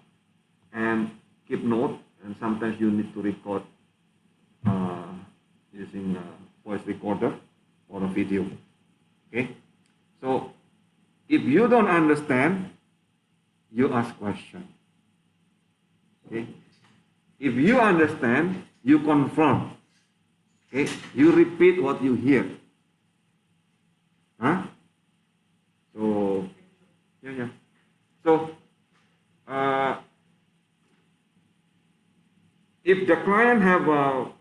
and keep note. And sometimes you need to record using a voice recorder or a video. Okay, so if you don't understand, you ask question. Okay, if you understand, you confront. Okay, you repeat what you hear. Huh? So yeah. So if the client have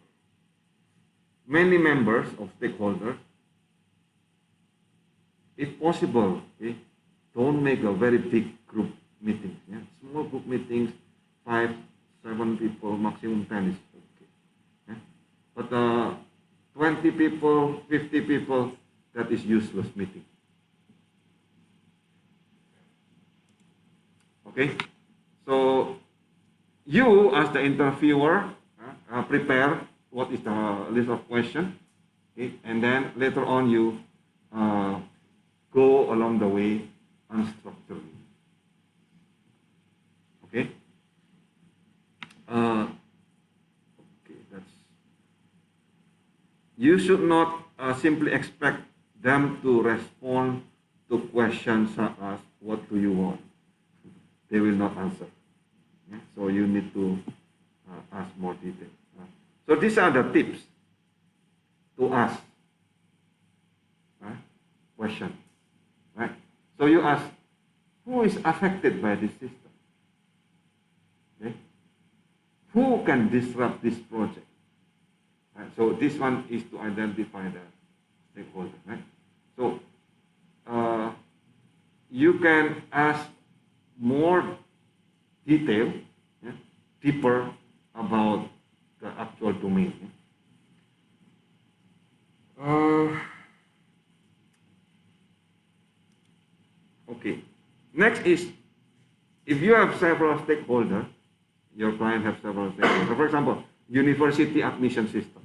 many members of stakeholders, if possible, okay, don't make a very big group meeting. Yeah? Small group meetings, 5, 7 people, maximum 10 is okay. Yeah? But 20 people, 50 people, that is useless meeting. Okay, so you as the interviewer prepare what is the list of questions, okay, and then later on you go along the way unstructured. Okay. Okay, that's. You should not simply expect them to respond to questions such as "What do you want?" They will not answer. Yeah? So you need to ask more detail. So these are the tips to ask question. Right? So you ask, who is affected by this system? Okay? Who can disrupt this project? Right? So this one is to identify the stakeholder. Right? So you can ask more detail, yeah, deeper about the actual domain. Okay. Next is, if you have several stakeholders, your client have several stakeholders. For example, university admission system.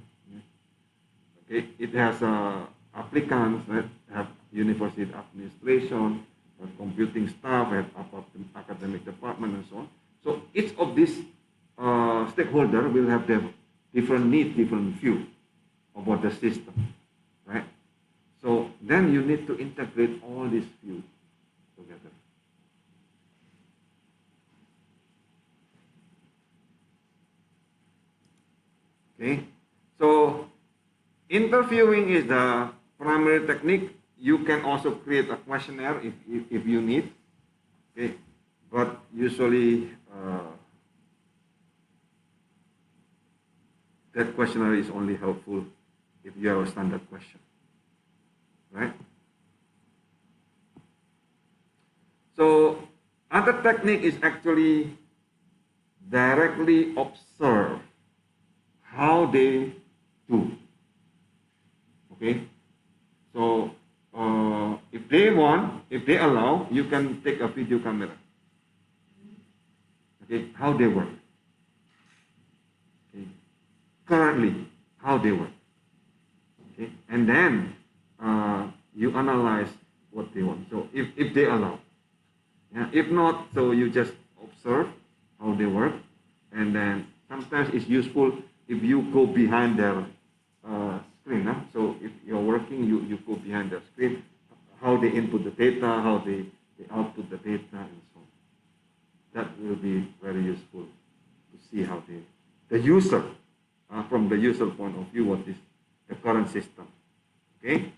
Okay, it has applicants that have university administration, computing staff, have academic department, and so on. So each of these stakeholder will have their different need, different view about the system, right? So then you need to integrate all these views together. Okay, so interviewing is the primary technique. You can also create a questionnaire if you need. Okay, but usually that questionnaire is only helpful if you have a standard question, right? So other technique is actually directly observe how they do. Okay, so if they want, if they allow, you can take a video camera. Okay, how they work. Okay. Currently, how they work. Okay, and then you analyze what they want. So if they allow, yeah. If not, so you just observe how they work, and then sometimes it's useful if you go behind their screen. Huh? So if you're working, you go behind the screen, how they input the data, how they output the data, and so on. That will be very useful to see how the user, from the user point of view, what is the current system. Okay.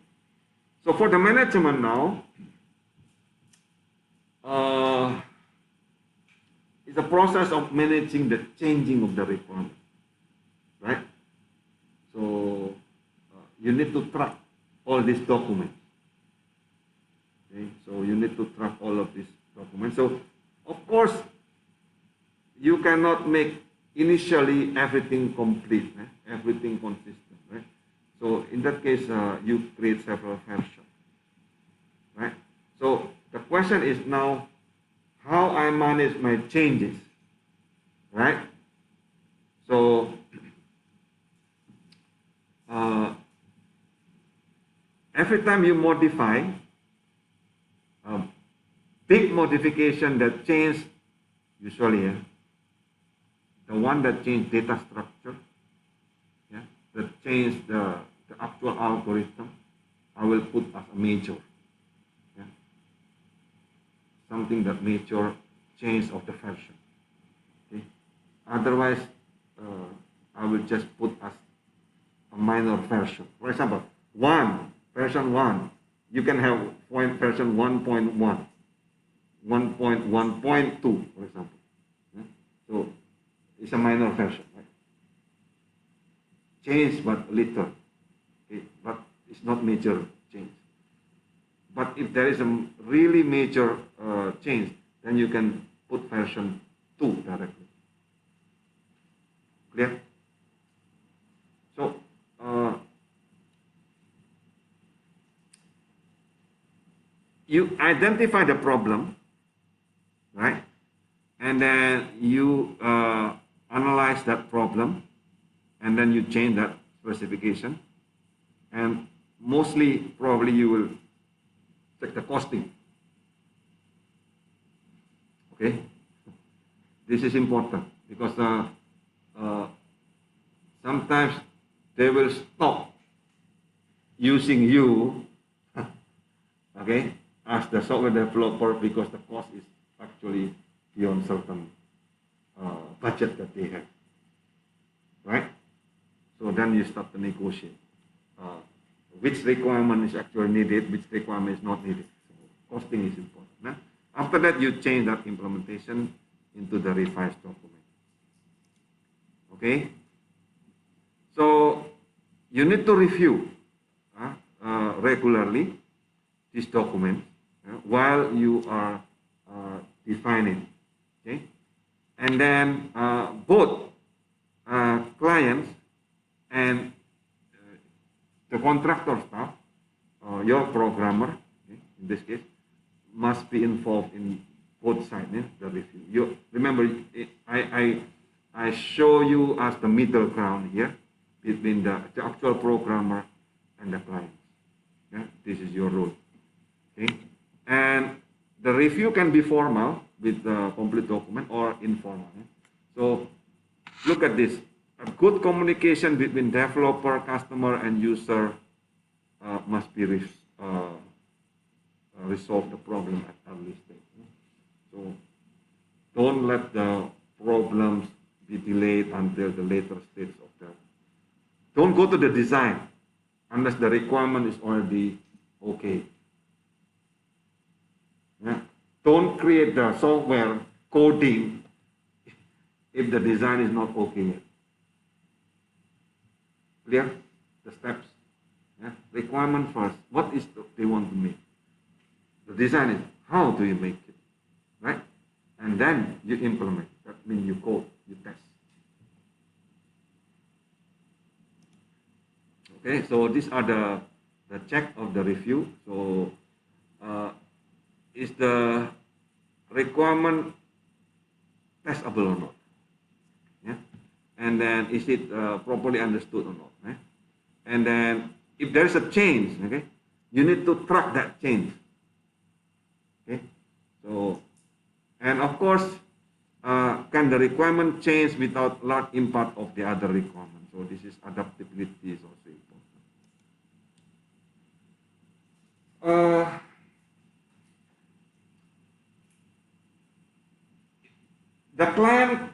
So for the management now, it's a process of managing the changing of the requirement, right? So you need to track all these documents. Okay, so you need to track all of these documents. So of course, you cannot make initially everything complete, everything consistent, right? So in that case, you create several versions, right? So the question is now how I manage my changes, right? So every time you modify, big modification that change, usually, the one that change data structure, yeah, that change the actual algorithm, I will put as a major. Yeah. Something that major change of the version. Okay. Otherwise, I will just put as a minor version. For example, version 1, you can have version 1.1, 1.1.2, for example. Yeah? So it's a minor version, right? Change but little, okay? But it's not major change. But if there is a really major change, then you can put version 2 directly. Clear? So, you identify the problem, right? And then you analyze that problem, and then you change that specification. And mostly, probably you will check the costing. Okay? This is important because sometimes they will stop using you, okay, as the software developer because the cost is actually beyond certain budget that they have, right? So then you start to negotiate which requirement is actually needed, which requirement is not needed. So costing is important. After that, you change that implementation into the revised document. Okay? So you need to review regularly this document while you are defining. Okay? And then both clients and the contractor staff, your programmer, okay, in this case, must be involved in both sides, the review. You remember, I show you as the middle ground here between the actual programmer and the client. Okay? This is your role. Okay? And the review can be formal with the complete document or informal. So look at this. A good communication between developer, customer, and user must be resolve the problem at early stage. So don't let the problems be delayed until the later stage of the. Don't go to the design unless the requirement is already okay. Yeah? Don't create the software coding if the design is not okay yet. Clear? The steps. Yeah? Requirement first. What is they want to make? The design is how do you make it, right? And then you implement. That means you code, you test. Okay, so these are the check of the review. So is the requirement testable or not? Yeah, and then is it properly understood or not? Eh? And then if there is a change, okay, you need to track that change. Okay, so and of course, can the requirement change without large impact of the other requirement? So this is adaptability is also important. The client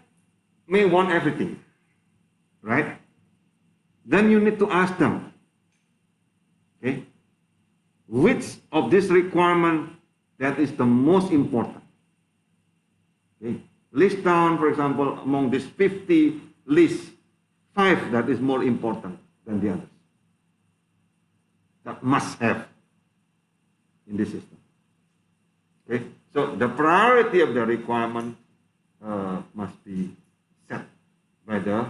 may want everything, right? Then you need to ask them, okay, which of this requirement that is the most important. Okay. List down, for example, among these 50 lists, 5 that is more important than the others. That must have in this system. Okay. So the priority of the requirement must be set by the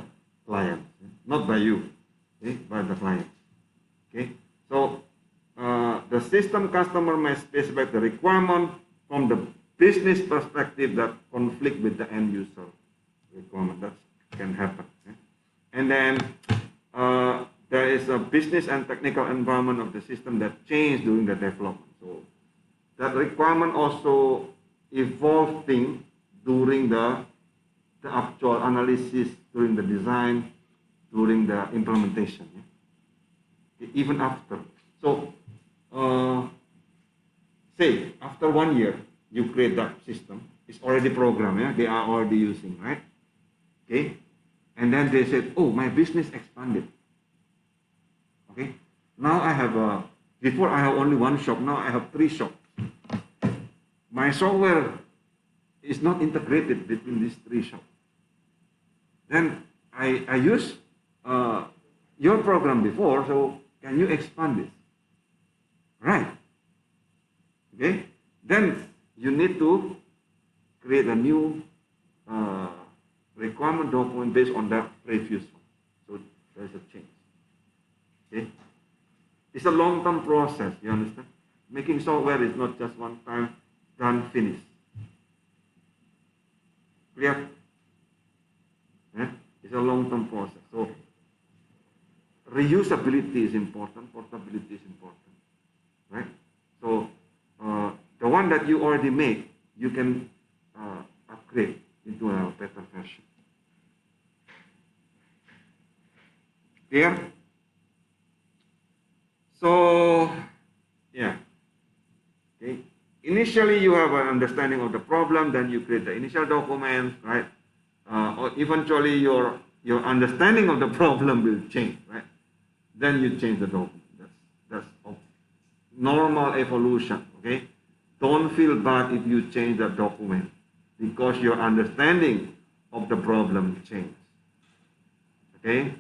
client, not by you, okay, by the client. Okay. So the system customer may specify the requirement from the business perspective that conflict with the end user requirement. That can happen. Okay? And then there is a business and technical environment of the system that change during the development. So that requirement also evolving during the actual analysis, during the design, during the implementation, yeah? Even after. So say after 1 year, you create that system. It's already programmed, yeah? They are already using, right? Okay, and then they said, oh, my business expanded. Okay, now I have before I have only 1 shop, now I have 3 shops. My software is not integrated between these 3 shops. Then I use your program before, so can you expand this? Right. Okay, then you need to create a new requirement document based on that previous one. So there's a change. Okay, it's a long-term process. You understand? Making software is not just one time done, finished. Clear? Yeah? It's a long-term process. So reusability is important, portability is important, right? So the one that you already make, you can upgrade into a better version. Clear? So yeah. Okay. Initially, you have an understanding of the problem, then you create the initial document, right? Or eventually, your understanding of the problem will change, right? Then you change the document. That's normal evolution. Okay. Don't feel bad if you change the document because your understanding of the problem changes. Okay.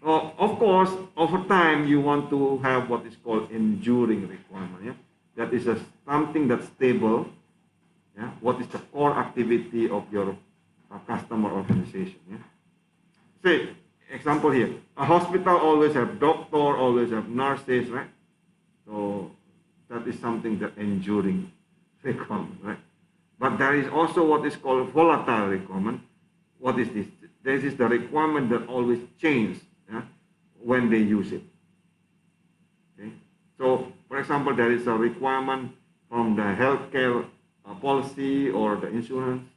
Well, of course, over time, you want to have what is called enduring requirement. Yeah? That is something that's stable. Yeah? What is the core activity of your customer organization? Yeah? Say, example here, a hospital always have doctor, always have nurses, right? So that is something that enduring requirement, right? But there is also what is called volatile requirement. What is this? This is the requirement that always changes, yeah, when they use it. Okay? So, for example, there is a requirement from the healthcare policy or the insurance.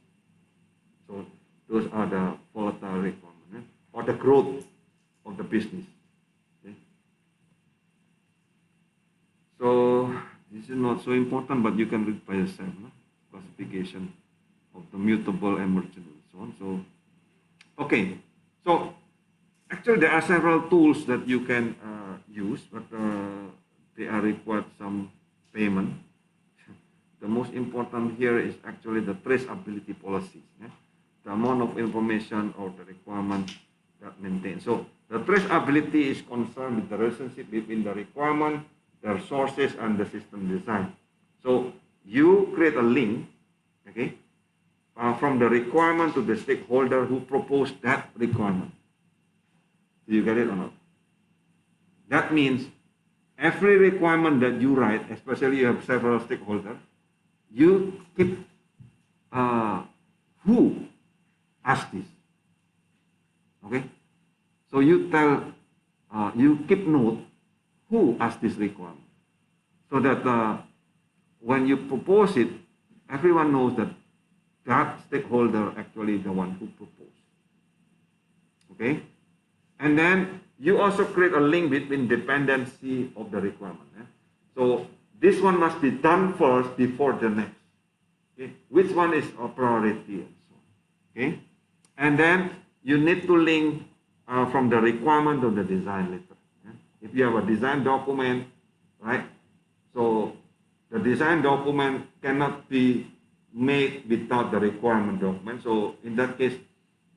So those are the volatile requirements, yeah? Or the growth of the business. Okay? So this is not so important, but you can read by yourself, no? Classification of the mutable, emergent, and so on. So, okay. So actually, there are several tools that you can use, but they are required some payment. The most important here is actually the traceability policies, yeah? The amount of information or the requirement that maintained. So the traceability is concerned with the relationship between the requirement, the resources, and the system design. So you create a link, okay, from the requirement to the stakeholder who proposed that requirement. Do you get it or not? That means every requirement that you write, especially you have several stakeholders, you keep who asked this. Okay? So you tell, you keep note who asked this requirement. So that when you propose it, everyone knows that that stakeholder actually the one who proposed. Okay? And then you also create a link between dependency of the requirement. Yeah? So this one must be done first before the next. Okay? Which one is a priority and so on. Okay? And then you need to link from the requirement to the design letter. Yeah? If you have a design document, right? So the design document cannot be made without the requirement document. So in that case,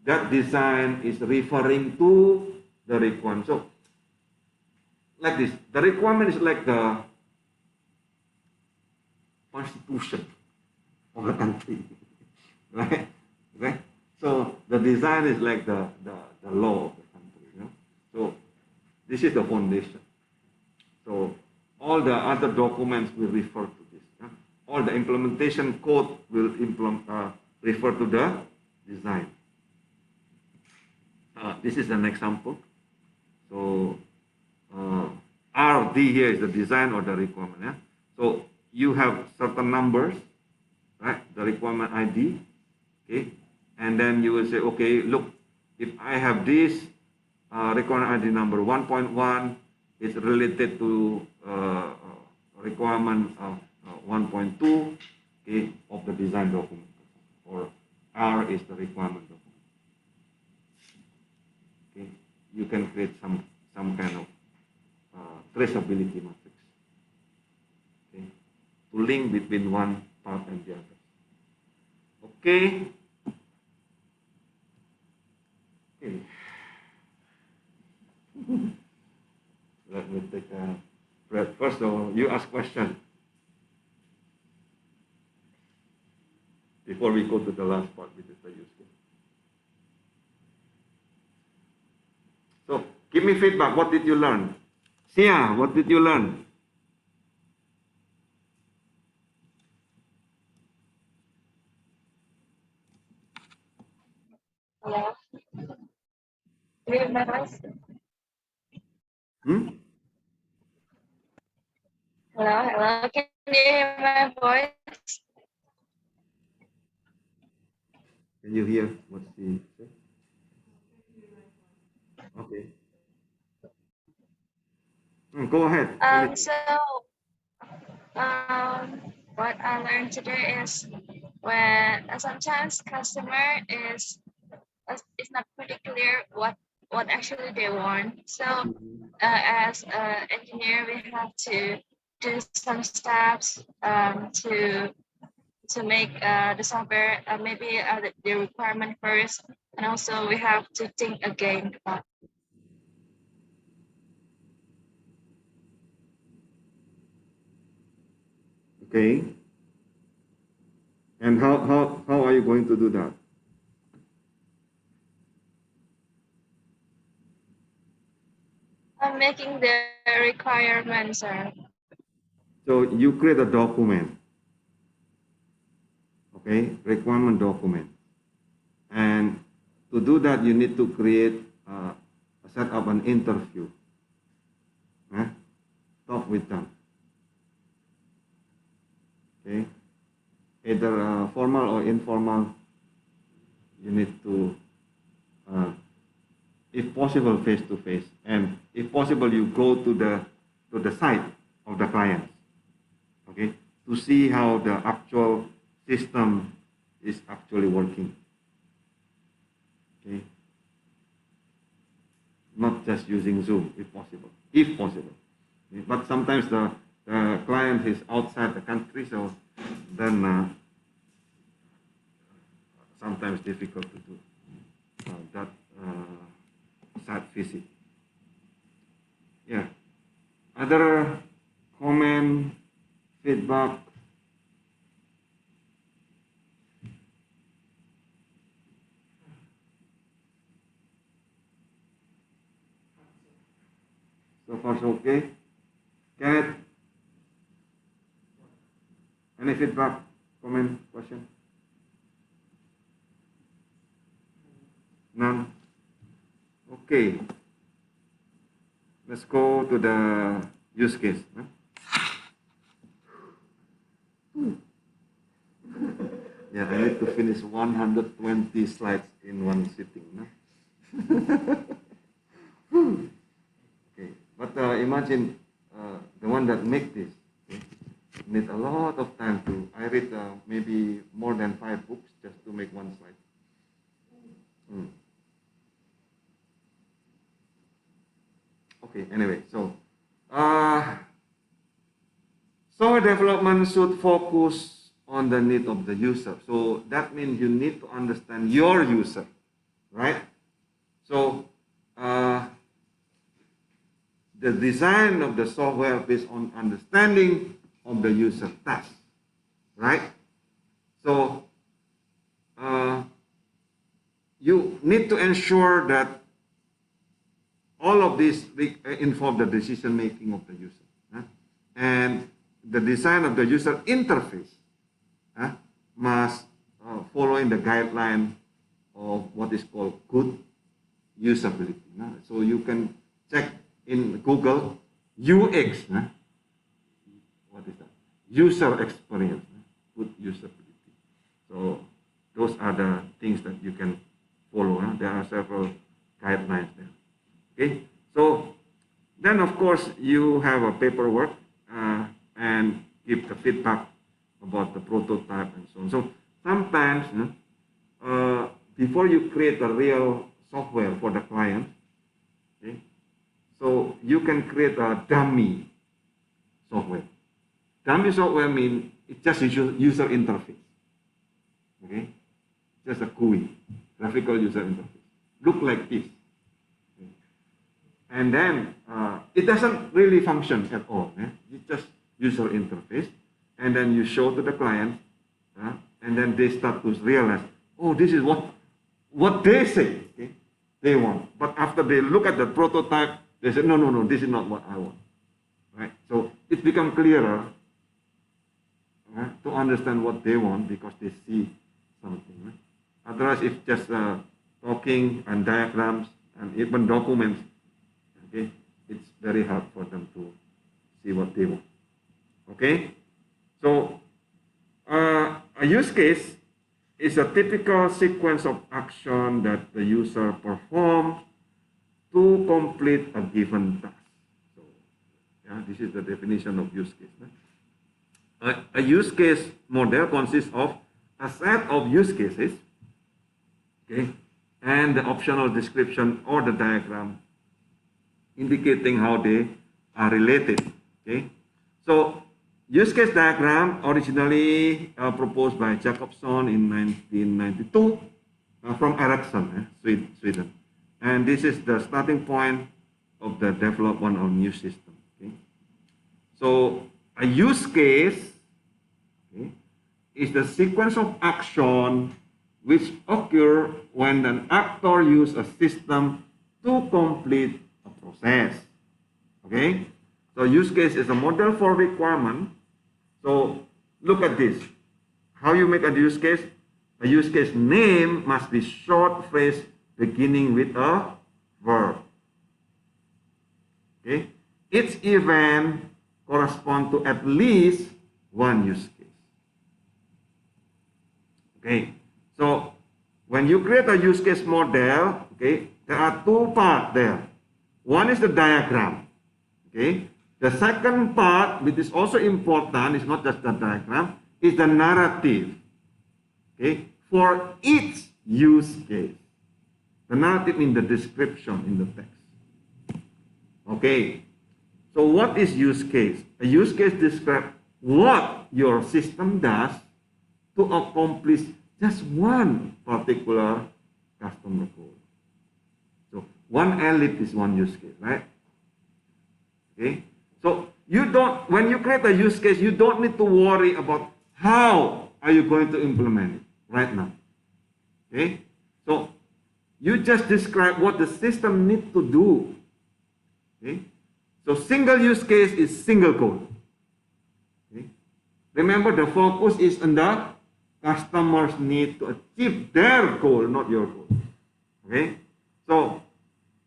that design is referring to the requirement. So like this, the requirement is like the constitution of the country, right? Okay? So the design is like the law of the country. You know? So this is the foundation. So all the other documents will refer to this. Yeah? All the implementation code will refer to the design. This is an example. So RD here is the design or the requirement. Yeah? So you have certain numbers, right? The requirement ID, okay? And then you will say, okay, look, if I have this requirement ID number 1.1 is related to requirement of 1.2, okay, of the design document, or R is the requirement document. Okay, you can create some kind of traceability matrix, okay, to link between one part and the other. Okay. Okay. Let me take a breath. First of all, you ask question. go to the last part, which is the use case. So give me feedback. What did you learn? Sia, what did you learn? Hello. Do you hear my voice? Hmm? Hello, hello. Can you hear my voice? Can you hear what she said? Okay. Go ahead. Finish. So, what I learned today is when sometimes customer is not pretty clear what actually they want. So, as an engineer, we have to do some steps to make the software maybe the requirement first, and also we have to think again about. Okay. And how are you going to do that? Making the requirements, sir. So you create a document, okay, requirement document. And to do that, you need to create, set up an interview. Talk with them. Okay. Either formal or informal, you need to, if possible, face to face. And if possible, you go to the site of the client, okay, to see how the actual system is actually working. Okay. Not just using Zoom, if possible. If possible. Okay. But sometimes the client is outside the country, so then sometimes difficult to do that site visit. Yeah. Other comment, feedback? So far so okay. Kenneth, any feedback, comment, question? None? Okay. Let's go to the use case. Yeah, I need to finish 120 slides in one sitting. Okay, but imagine the one that make this, okay, need a lot of time to. I read maybe more than 5 books just to make one slide. Okay, anyway, so software development should focus on the need of the user. So that means you need to understand your user, right? So the design of the software based on understanding of the user task, right? So you need to ensure that all of this involve the decision making of the user, and the design of the user interface must following the guideline of what is called good usability. So you can check in Google UX. What is that? User experience, good usability. So those are the things that you can follow. There are several guidelines there. Okay, so then of course you have a paperwork and give the feedback about the prototype and so on. So sometimes before you create the real software for the client, okay, so you can create a dummy software. Dummy software means it's just a user interface. Okay, just a GUI, graphical user interface. Look like this. And then it doesn't really function at all. It's just user interface. And then you show to the client and then they start to realize, oh, this is what they say, okay, they want. But after they look at the prototype, they say, no, no, no, this is not what I want, right? So it becomes clearer to understand what they want because they see something. Right? Otherwise, if just talking and diagrams and even documents, okay, it's very hard for them to see what they want. Okay, so a use case is a typical sequence of action that the user performs to complete a given task. So, yeah, this is the definition of use case. Right? A use case model consists of a set of use cases, okay, and the optional description or the diagram indicating how they are related. Okay, so use case diagram originally proposed by Jacobson in 1992 from Ericsson, Sweden, and this is the starting point of the development of new system. Okay, so a use case, okay, is the sequence of action which occur when an actor uses a system to complete a process. Okay, so use case is a model for requirement. So look at this. How you make a use case? A use case name must be short phrase beginning with a verb. Okay, each event corresponds to at least one use case. Okay, so when you create a use case model, okay, there are two parts there. One is the diagram. Okay, the second part, which is also important, is not just the diagram, is the narrative. Okay, for each use case. The narrative means the description in the text. Okay, so what is use case? A use case describes what your system does to accomplish just one particular customer goal. So one ellipse is one use case, right? Okay, so you don't, when you create a use case, you don't need to worry about how are you going to implement it right now. Okay, so you just describe what the system needs to do. Okay, so single use case is single code. Okay, remember the focus is on the customers need to achieve their goal, not your goal. Okay, so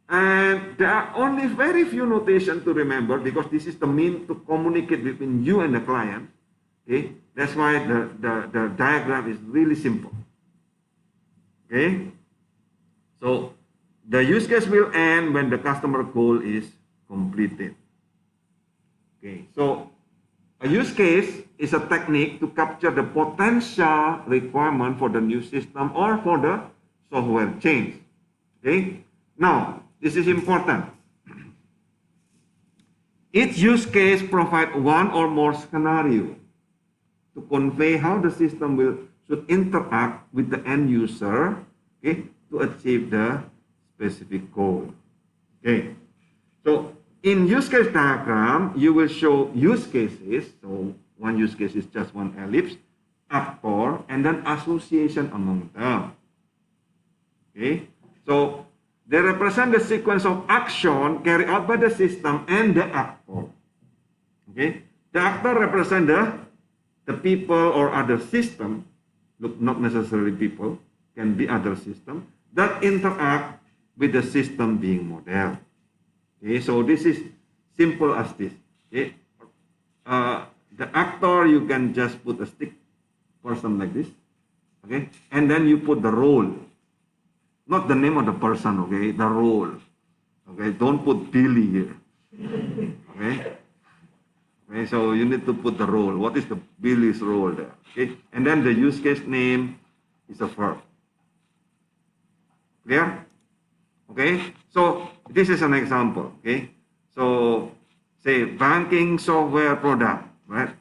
and there are only very few notation to remember because this is the mean to communicate between you and the client. Okay, that's why the diagram is really simple. Okay, so the use case will end when the customer goal is completed. Okay, so a use case is a technique to capture the potential requirement for the new system or for the software change. Okay, now this is important. Each use case provides one or more scenario to convey how the system should interact with the end user, okay, to achieve the specific goal. Okay, so in use case diagram, you will show use cases. So one use case is just one ellipse, actor, and then association among them. Okay, so they represent the sequence of action carried out by the system and the actor. Okay, the actor represent the people or other system, look, not necessarily people, can be other system that interact with the system being modeled. Okay, so this is simple as this. Okay, the actor, you can just put a stick person like this. Okay, and then you put the role, not the name of the person. Okay, the role. Okay, don't put Billy here. Okay. Okay, so you need to put the role. What is the Billy's role there? Okay, and then the use case name is a verb. Clear? Okay, so this is an example. Okay, so say banking software product, right?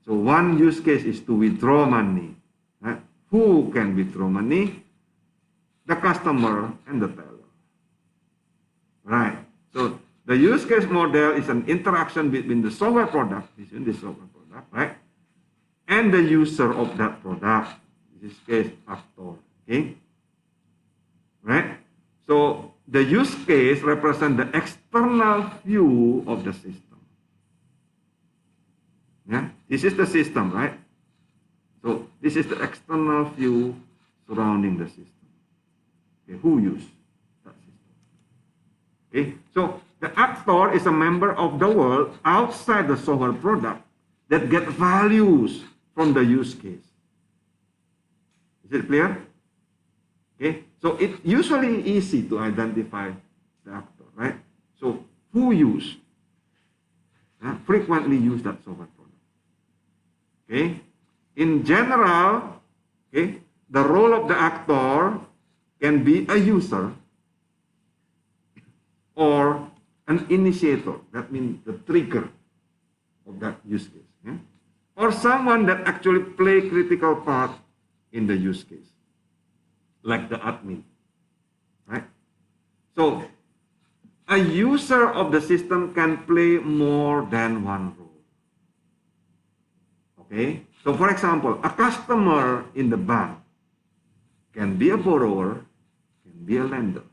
So one use case is to withdraw money. Right? Who can withdraw money? The customer and the teller. Right. So the use case model is an interaction between the software product, right, and the user of that product. In this case, actor. Okay, right? So the use case represents the external view of the system. Yeah, this is the system, right? So this is the external view surrounding the system. Okay, who use that system? Okay, so the actor is a member of the world outside the software product that get values from the use case. Is it clear? Okay, so it's usually easy to identify the actor, right? So who use? Frequently use that software product. Okay, in general, okay, the role of the actor can be a user or an initiator. That means the trigger of that use case. Yeah? Or someone that actually play critical part in the use case, like the admin, right? So a user of the system can play more than one role. Okay, so for example, a customer in the bank can be a borrower, can be a lender.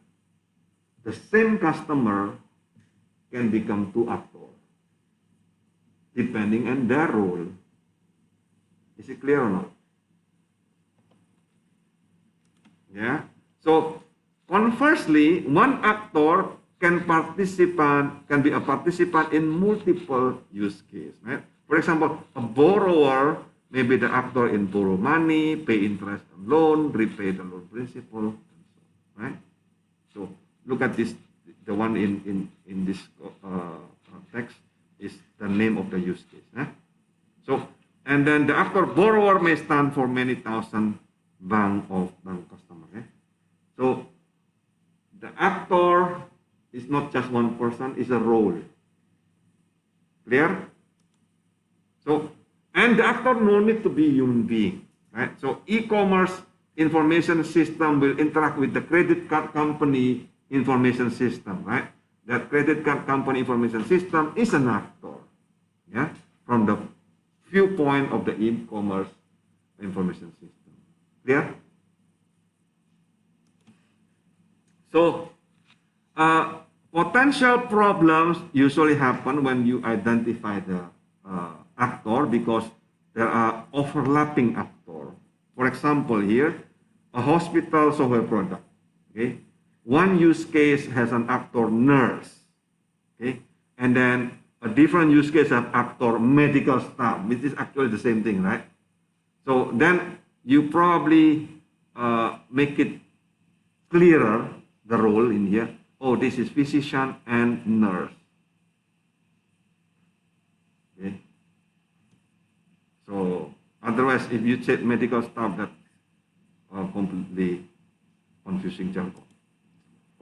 The same customer can become two actors, depending on their role. Is it clear or not? Yeah. So conversely, one actor can be a participant in multiple use cases. Right? For example, a borrower may be the actor in borrow money, pay interest on loan, repay the loan principal, and so on, right? So look at this. The one in this text is the name of the use case. So, and then the actor borrower may stand for many thousand bank customer. So the actor is not just one person; it's a role. Clear? So, and the actor no need to be human being, right? So e-commerce information system will interact with the credit card company information system, right? That credit card company information system is an actor, yeah, from the viewpoint of the e-commerce information system. Clear? So, potential problems usually happen when you identify the actor because there are overlapping actors. For example, here, a hospital software product. Okay, one use case has an actor nurse. Okay, and then a different use case has actor medical staff, which is actually the same thing, right? So then you probably make it clearer the role in here. Oh, this is physician and nurse. Okay. So otherwise, if you check medical staff, that's completely confusing jargon.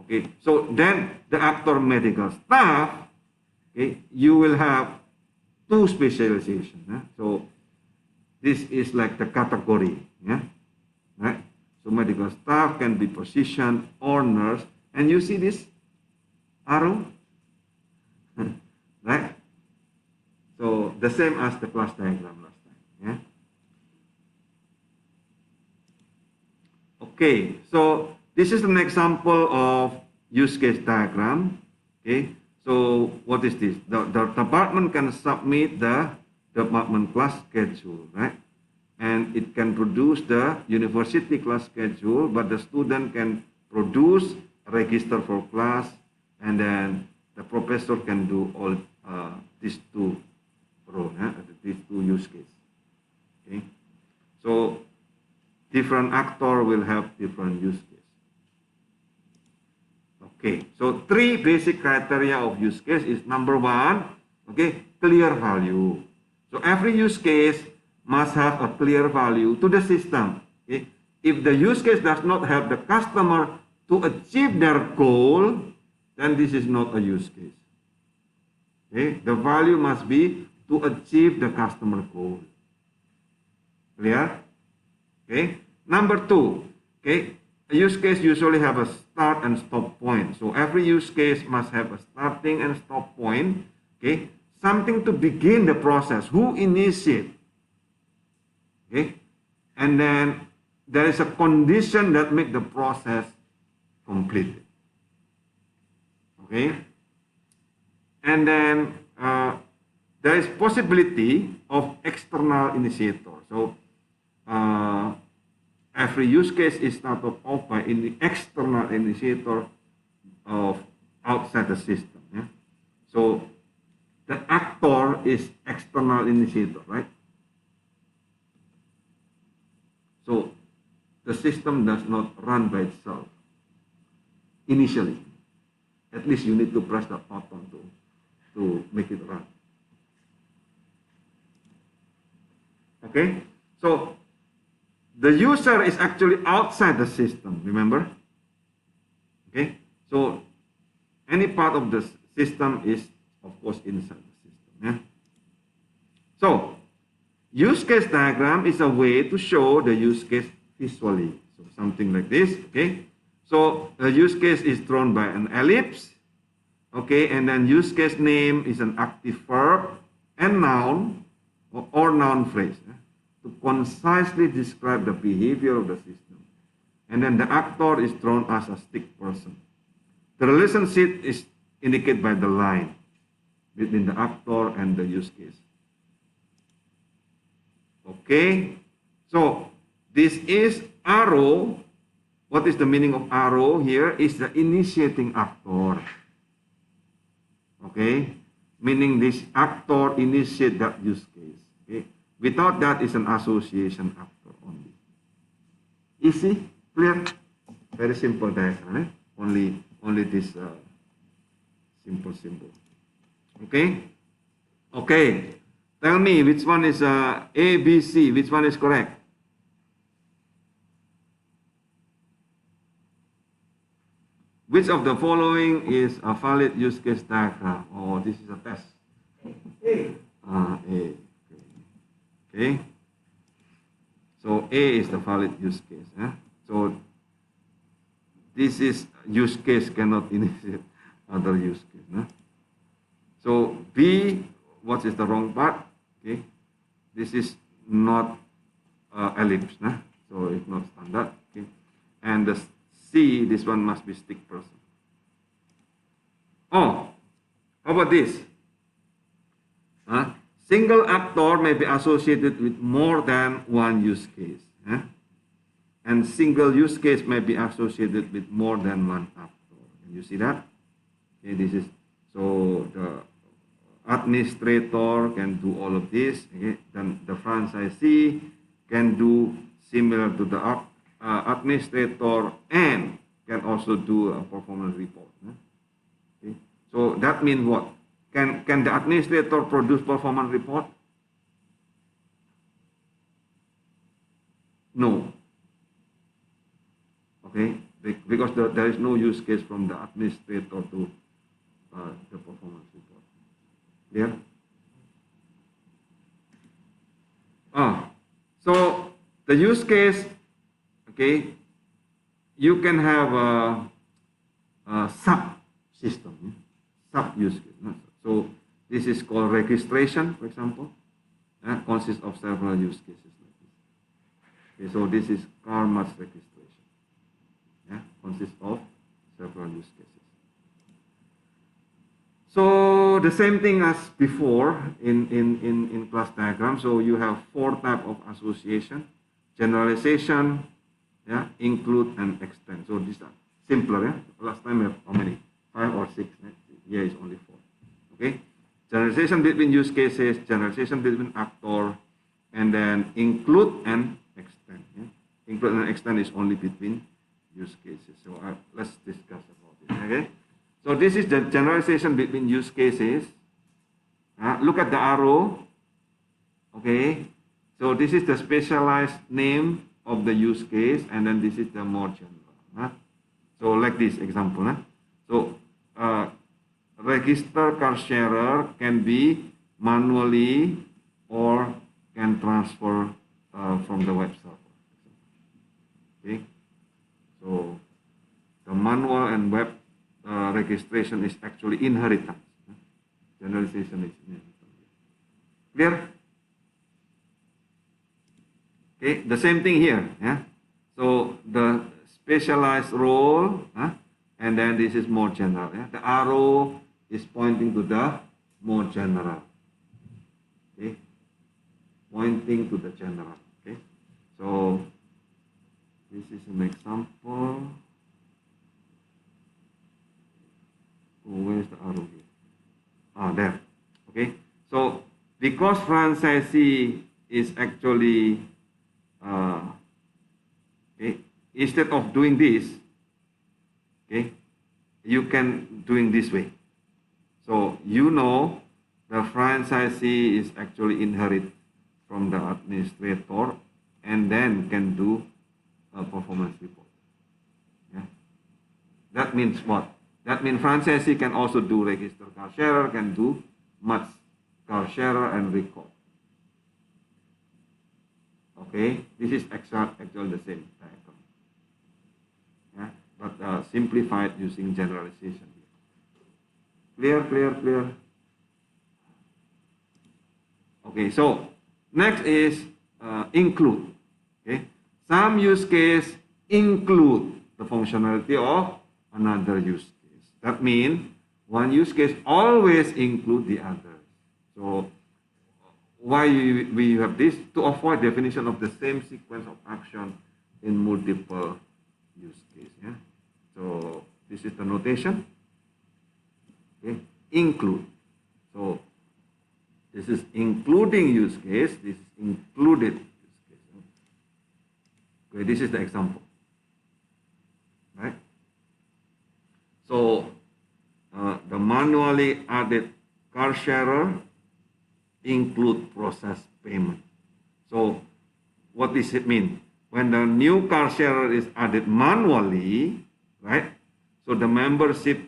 Okay. So then the actor medical staff, okay, you will have two specializations. So this is like the category. Yeah. Right. So medical staff can be physician or nurse, and you see this arrow, right? So the same as the class diagram last time. Yeah. Okay. So this is an example of use case diagram. Okay. So what is this? The department can submit the department class schedule, right? And it can produce the university class schedule, but the student can produce a register for class, and then the professor can do all these two roles, these two use cases. Okay, so different actor will have different use case. Okay, so three basic criteria of use case is number one, okay, clear value. So every use case must have a clear value to the system. Okay? If the use case does not help the customer to achieve their goal, then this is not a use case. Okay? The value must be to achieve the customer goal. Clear? Okay. Number two, okay, a use case usually have a start and stop point. So every use case must have a starting and stop point. Okay, something to begin the process. Who initiate? Okay, and then there is a condition that make the process completed. Okay, and then there is possibility of external initiator. So every use case is started off by the external initiator of outside the system. Yeah? So the actor is external initiator, right? So the system does not run by itself initially. At least you need to press the button to make it run. Okay, so the user is actually outside the system, remember? Okay, so any part of the system is, of course, inside the system. Yeah? So, use case diagram is a way to show the use case visually. So, something like this, okay? So, the use case is drawn by an ellipse, okay? And then use case name is an active verb and noun or noun phrase. Yeah? To concisely describe the behavior of the system. And then the actor is drawn as a stick person. The relationship is indicated by the line between the actor and the use case. Okay, so this is arrow. What is the meaning of arrow here? Is the initiating actor. Okay, meaning this actor initiate that use case. Okay, without that is an association actor only. Easy, clear, very simple diagram. Only this simple symbol. Okay, okay. Tell me which one is A, B, C. Which one is correct? Which of the following is a valid use case diagram? Oh, this is a test. A. A. Okay. So A is the valid use case. Eh? So this is use case cannot initiate other use case. Eh? So B, what is the wrong part? Okay. This is not ellipse. Eh? So it's not standard. Okay. And the C, this one must be stick person. Oh, how about this? Single actor may be associated with more than one use case. And single use case may be associated with more than one actor. Can you see that? Okay, this is, so the administrator can do all of this. Okay? Then the franchisee can do similar to the administrator and can also do a performance report. Okay? So that means what? Can the administrator produce performance report? No. Okay, because there is no use case from the administrator to the performance report. Clear? So the use case, okay, you can have a sub system, sub use case. So this is called registration, for example, consists of several use cases like this. Okay, so this is car match registration. Consists of several use cases. So the same thing as before in class diagram. So you have 4 types of association: generalization, include and extend. So these are simpler. Last time we have how many? 5 or 6. Here is only 4. Okay. Generalization between use cases, generalization between actor, and then include and extend. Include and extend is only between use cases. So let's discuss about it. Okay. So this is the generalization between use cases. Look at the arrow. Okay. So this is the specialized name of the use case, and then this is the more general. So like this example. So register car sharer can be manually or can transfer from the website. Okay. So the manual and web registration is actually inheritance. Generalization is inheritance. Clear? Okay, the same thing here. Yeah. So the specialized role, and then this is more general. Yeah. The arrow is pointing to the more general. Okay, pointing to the general. Okay, so this is an example. Oh, where's the arrow here? Ah, there. Okay, so because franchisee is actually okay, instead of doing this, okay, you can doing this way. So you know the franchisee is actually inherit from the administrator and then can do a performance report. Yeah. That means what? That means franchisee can also do register car sharer, can do match car sharer and record. Okay, this is actually the same diagram. Yeah, but simplified using generalization. Clear, clear, clear. Okay, so next is include. Okay, some use case include the functionality of another use case. That means one use case always include the other. So why we have this? To avoid definition of the same sequence of action in multiple use case. Yeah. So this is the notation. Okay, include. So this is including use case. This is included use case. Okay, this is the example. Right. So the manually added car sharer include process payment. So what does it mean? When the new car sharer is added manually, right? So the membership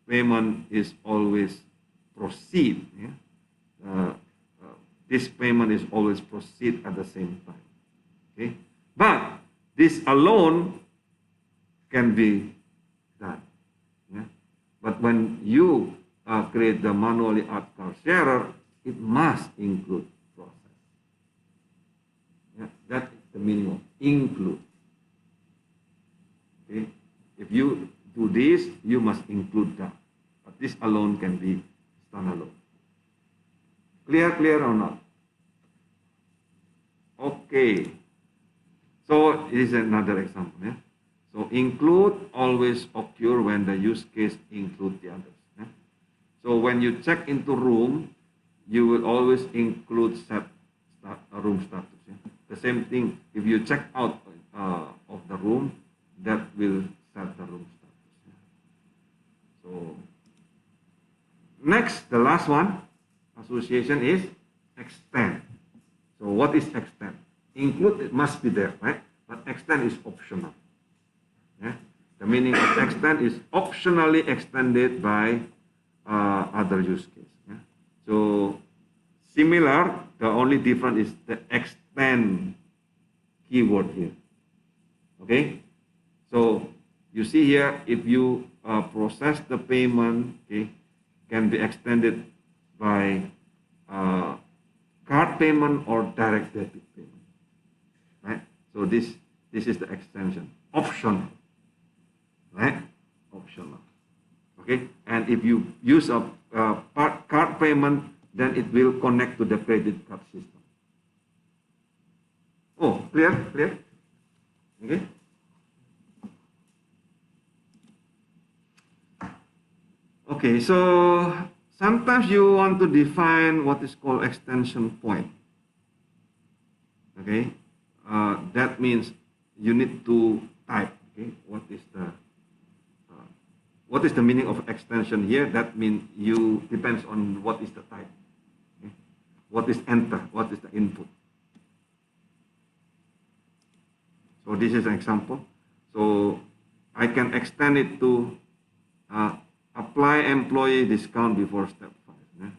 payment is always proceed. Yeah? This payment is always proceed at the same time. Okay, but this alone can be done. Yeah? But when you create the manually add car sharer, it must include process. Yeah? That is the meaning of include. Okay? If you do this, you must include that. But this alone can be standalone. Clear, clear or not? Okay. So this is another example. Yeah? So include always occur when the use case include the others. Yeah? So when you check into room, you will always include room status. Yeah? The same thing, if you check out of the room, that will set the room status. Yeah? So next, the last one, association is extend. So what is extend? Include, it must be there, right? But extend is optional. Yeah? The meaning of extend is optionally extended by other use case. Yeah? So similar, the only difference is the extend keyword here. Okay? So you see here, if you process the payment, okay, can be extended by card payment or direct debit payment. Right? So this is the extension, optional. Right? Optional. Okay? And if you use a card payment, then it will connect to the credit card system. Oh, clear? Clear? Okay? Okay, so sometimes you want to define what is called extension point. Okay, that means you need to type. Okay, what is the meaning of extension here? That means you depends on what is the type. Okay? What is enter? What is the input? So this is an example. So I can extend it to apply employee discount before step 5. Yeah?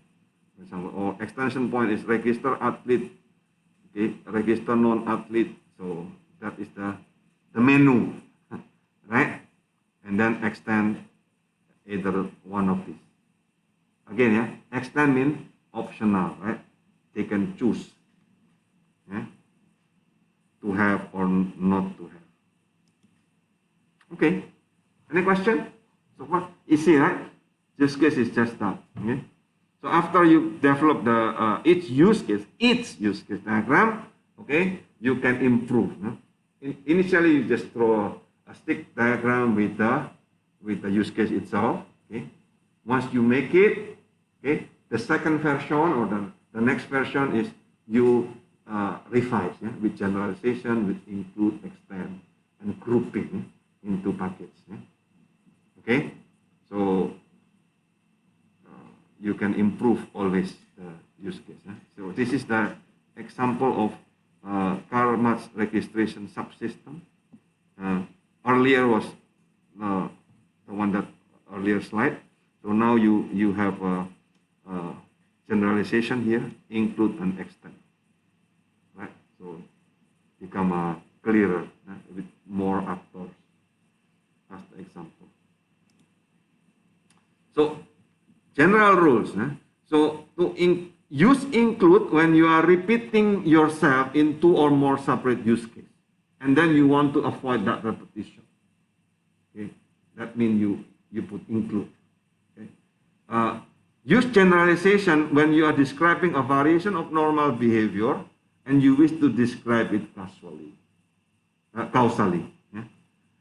For example, or extension point is register athlete, okay, register non-athlete. So that is the menu, right? And then extend either one of these. Again, yeah, extend means optional, right? They can choose. Yeah? to have or not to have. Okay, any question? So far, easy, right? Use case is just that. Okay. So after you develop the each use case diagram, okay, you can improve. No? Initially, you just throw a stick diagram with the use case itself. Okay. Once you make it, okay, the second version or the next version is you revise, yeah, with generalization, with include, extend, and grouping into packets. Yeah. Okay, so you can improve always the use case. Yeah. So this is the example of CARMAT's registration subsystem. Earlier was the one that earlier slide. So now you have a generalization here, include and extend, right? So become clearer with more actors as the example. So general rules. So to use include when you are repeating yourself in two or more separate use cases, and then you want to avoid that repetition. Okay, that means you put include. Okay. Use generalization when you are describing a variation of normal behavior and you wish to describe it causally. Yeah?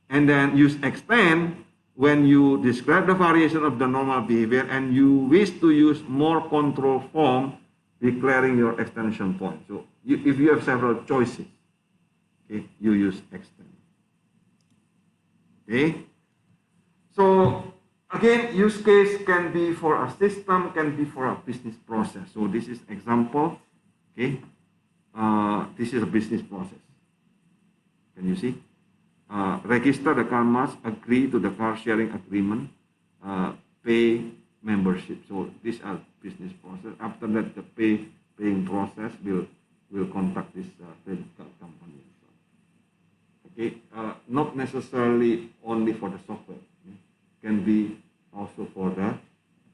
And then use extend when you describe the variation of the normal behavior and you wish to use more control form declaring your extension point. So if you have several choices, okay, you use extend. Okay. So again, use case can be for a system, can be for a business process. So this is example. Okay. This is a business process. Can you see? Register the CARMATs, agree to the car sharing agreement, pay membership. So these are business process. After that, the paying process will contact this credit card company. Okay, not necessarily only for the software. Okay? Can be also for the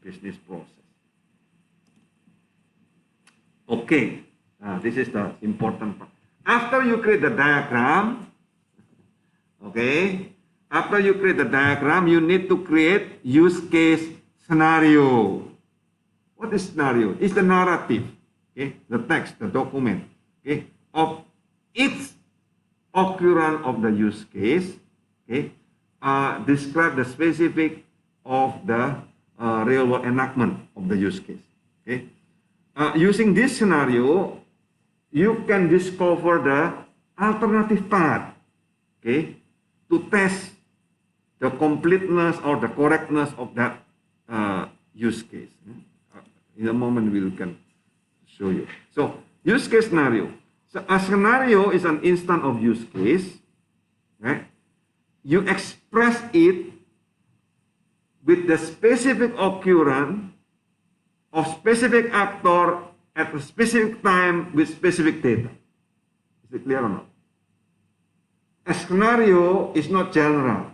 business process. Okay, this is the important part. After you create the diagram, okay, after you create the diagram, you need to create use case scenario. What is scenario? It's the narrative, okay, the text, the document, okay, of each occurrence of the use case, okay, describe the specific of the real world enactment of the use case, okay. Using this scenario, you can discover the alternative path, okay, to test the completeness or the correctness of that use case. In a moment, we can show you. So, use case scenario. So, a scenario is an instance of use case. Right? You express it with the specific occurrence of specific actor at a specific time with specific data. Is it clear or not? A scenario is not general.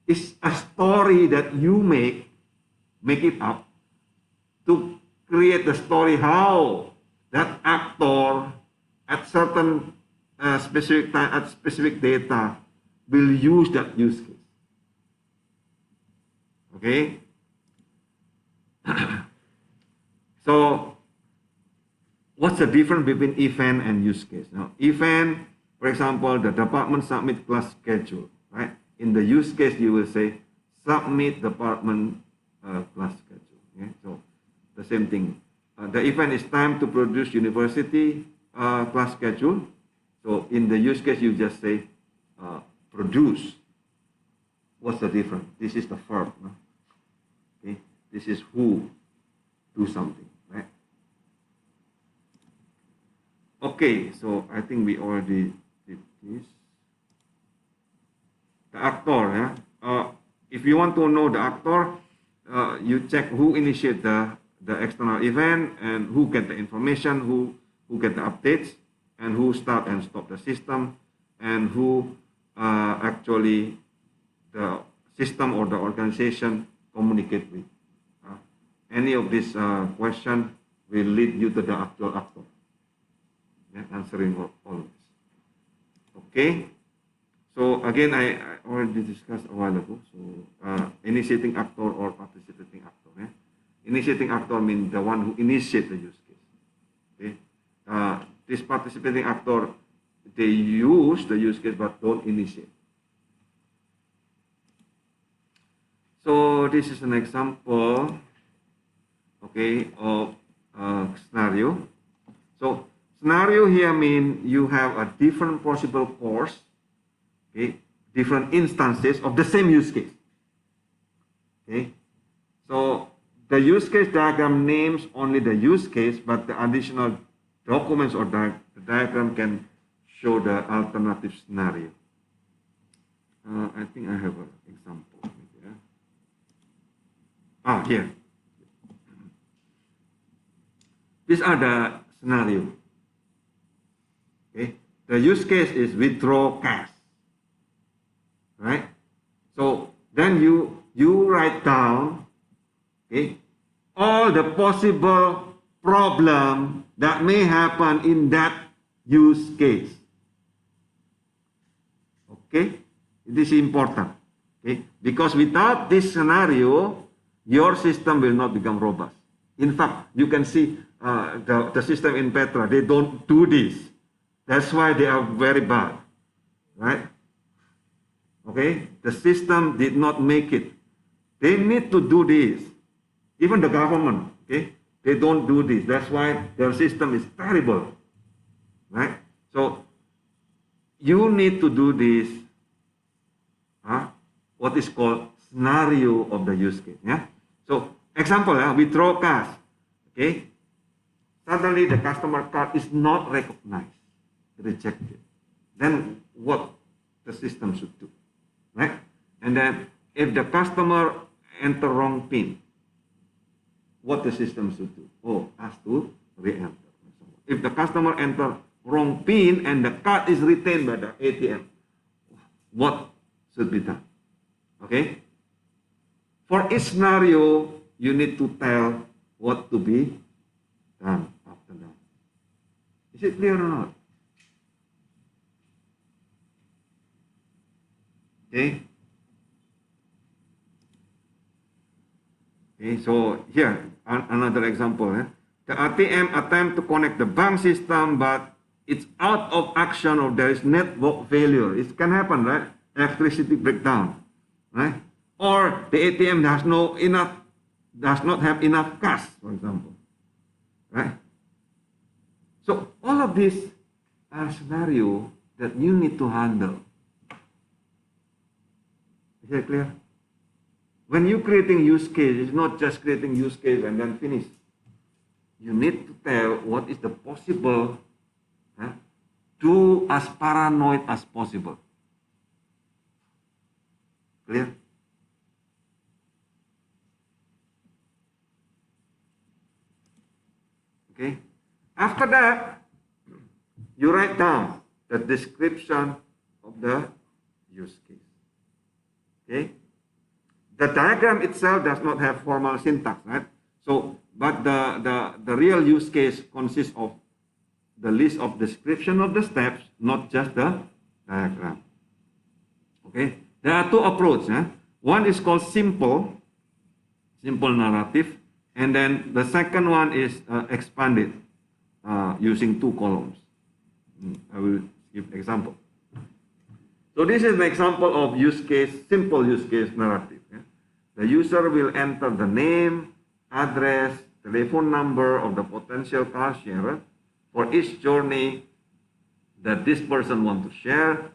It's a story that you make it up to create the story how that actor at certain specific time, at specific data will use that use case. Okay? So, what's the difference between event and use case? Now, event, for example, the department submit class schedule, right? In the use case, you will say submit department class schedule. Okay? So, the same thing. The event is time to produce university class schedule. So, in the use case, you just say produce. What's the difference? This is the verb. No? Okay? This is who do something, right? Okay, so I think we already did this. The actor, yeah? If you want to know the actor, you check who initiate the external event and who get the information, who get the updates, and who start and stop the system, and who actually the system or the organization communicate with. Any of these questions will lead you to the actual actor. Yeah, answering all of this. Okay. So again, I already discussed a while ago. So initiating actor or participating actor. Yeah? Initiating actor means the one who initiates the use case. Okay. This participating actor, they use the use case but don't initiate. So this is an example, okay, of scenario. So scenario here means you have a different possible course, okay, different instances of the same use case. Okay, so the use case diagram names only the use case, but the additional documents or the diagram can show the alternative scenario. I think I have an example. Here. These are the scenario. Okay. The use case is withdraw cash. Right? So then you write down, okay, all the possible problem that may happen in that use case. Okay? This is important. Okay? Because without this scenario, your system will not become robust. In fact, you can see the system in Petra, they don't do this. That's why they are very bad, right? Okay, the system did not make it. They need to do this. Even the government, okay, they don't do this. That's why their system is terrible, right? So you need to do this, what is called scenario of the use case. Yeah. So example, withdraw cash. Okay. Suddenly the customer card is not recognized, rejected. Then what the system should do, right? And then if the customer enter wrong PIN, what the system should do? Oh, ask to re-enter. If the customer enter wrong PIN and the card is retained by the ATM, what should be done? Okay. For each scenario, you need to tell what to be done after that. Is it clear or not? Okay. Okay, so here, another example. The ATM attempt to connect the bank system, but it's out of action or there is network failure. It can happen, right? Electricity breakdown, right? Or the ATM does not have enough cash, for example, right? So all of these are scenarios that you need to handle. Is that clear? When you're creating use case, it's not just creating use case and then finish. You need to tell what is the possible, do as paranoid as possible. Clear? Okay. After that, you write down the description of the use case. Okay. The diagram itself does not have formal syntax, right? So, but the real use case consists of the list of description of the steps, not just the diagram. Okay. There are two approaches. One is called simple narrative, and then the second one is expanded using two columns. I will give example. So this is an example of use case, simple use case narrative. The user will enter the name, address, telephone number of the potential car sharer for each journey that this person wants to share,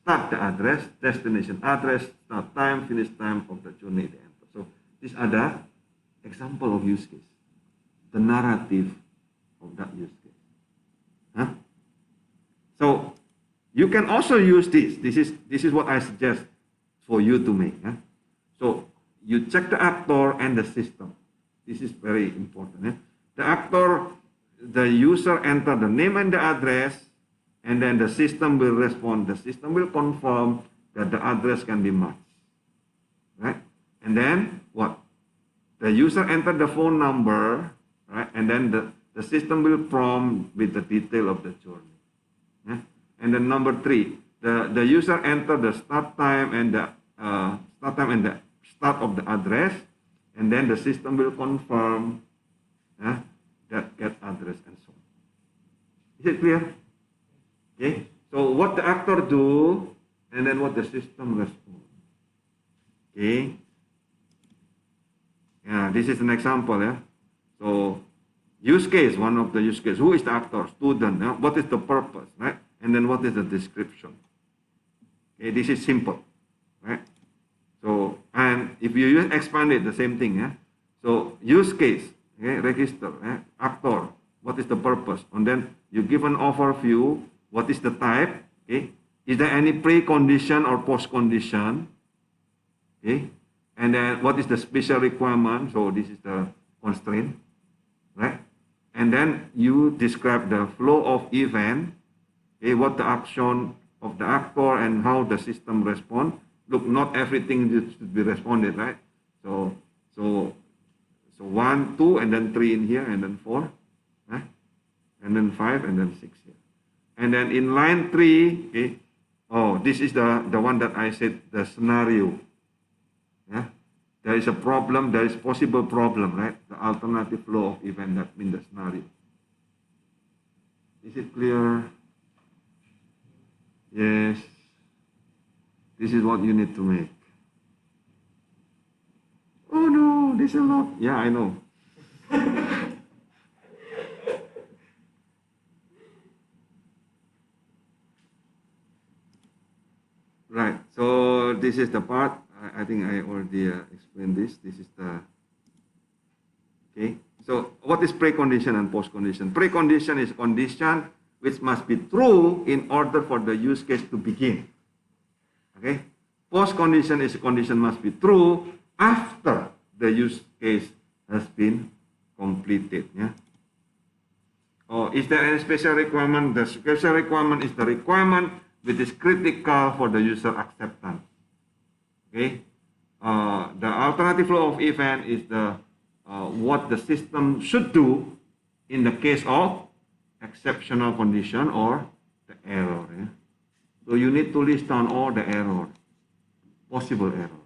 start the address, destination address, start time, finish time of the journey they enter. So these are the example of use case, the narrative of that use case. So you can also use this. This is what I suggest for you to make. So you check the actor and the system. This is very important. The actor, the user enter the name and the address, and then the system will respond. The system will confirm that the address can be matched. Right? And then what? The user enter the phone number, right? And then the system will prompt with the detail of the journey. And then number 3, the user enter the start time and the start of the address, and then the system will confirm that get address and so on. Is it clear? Okay. So what the actor do, and then what the system responds. Okay. Yeah, this is an example. Yeah. So use case, one of the use case. Who is the actor? Student. Yeah? What is the purpose, right? And then what is the description? Okay, this is simple, right? So, and if you expand it, the same thing. Yeah. So use case, okay, register, actor. What is the purpose? And then you give an overview. What is the type? Okay. Is there any precondition or post-condition? Okay. And then what is the special requirement? So this is the constraint, right? And then you describe the flow of event, okay, what the action of the actor and how the system respond. Look, not everything should be responded, right? So 1, 2, and then 3 in here, and then 4, right? And then 5, and then 6 here. And then in line 3, okay, oh, this is the one that I said, the scenario. Yeah? There is a problem, there is possible problem, right? The alternative flow of event, that means the scenario. Is it clear? Yes. This is what you need to make. Oh no, this is a lot. Yeah, I know. Right, so this is the part. I think I already explained this. This is the, okay. So what is precondition and postcondition? Precondition is condition which must be true in order for the use case to begin. Okay. Postcondition is a condition must be true after the use case has been completed. Yeah. Or is there any special requirement? The special requirement is the requirement which is critical for the user acceptance. Okay. The alternative flow of event is the what the system should do in the case of exceptional condition or the error. Yeah? So you need to list down all the error, possible error.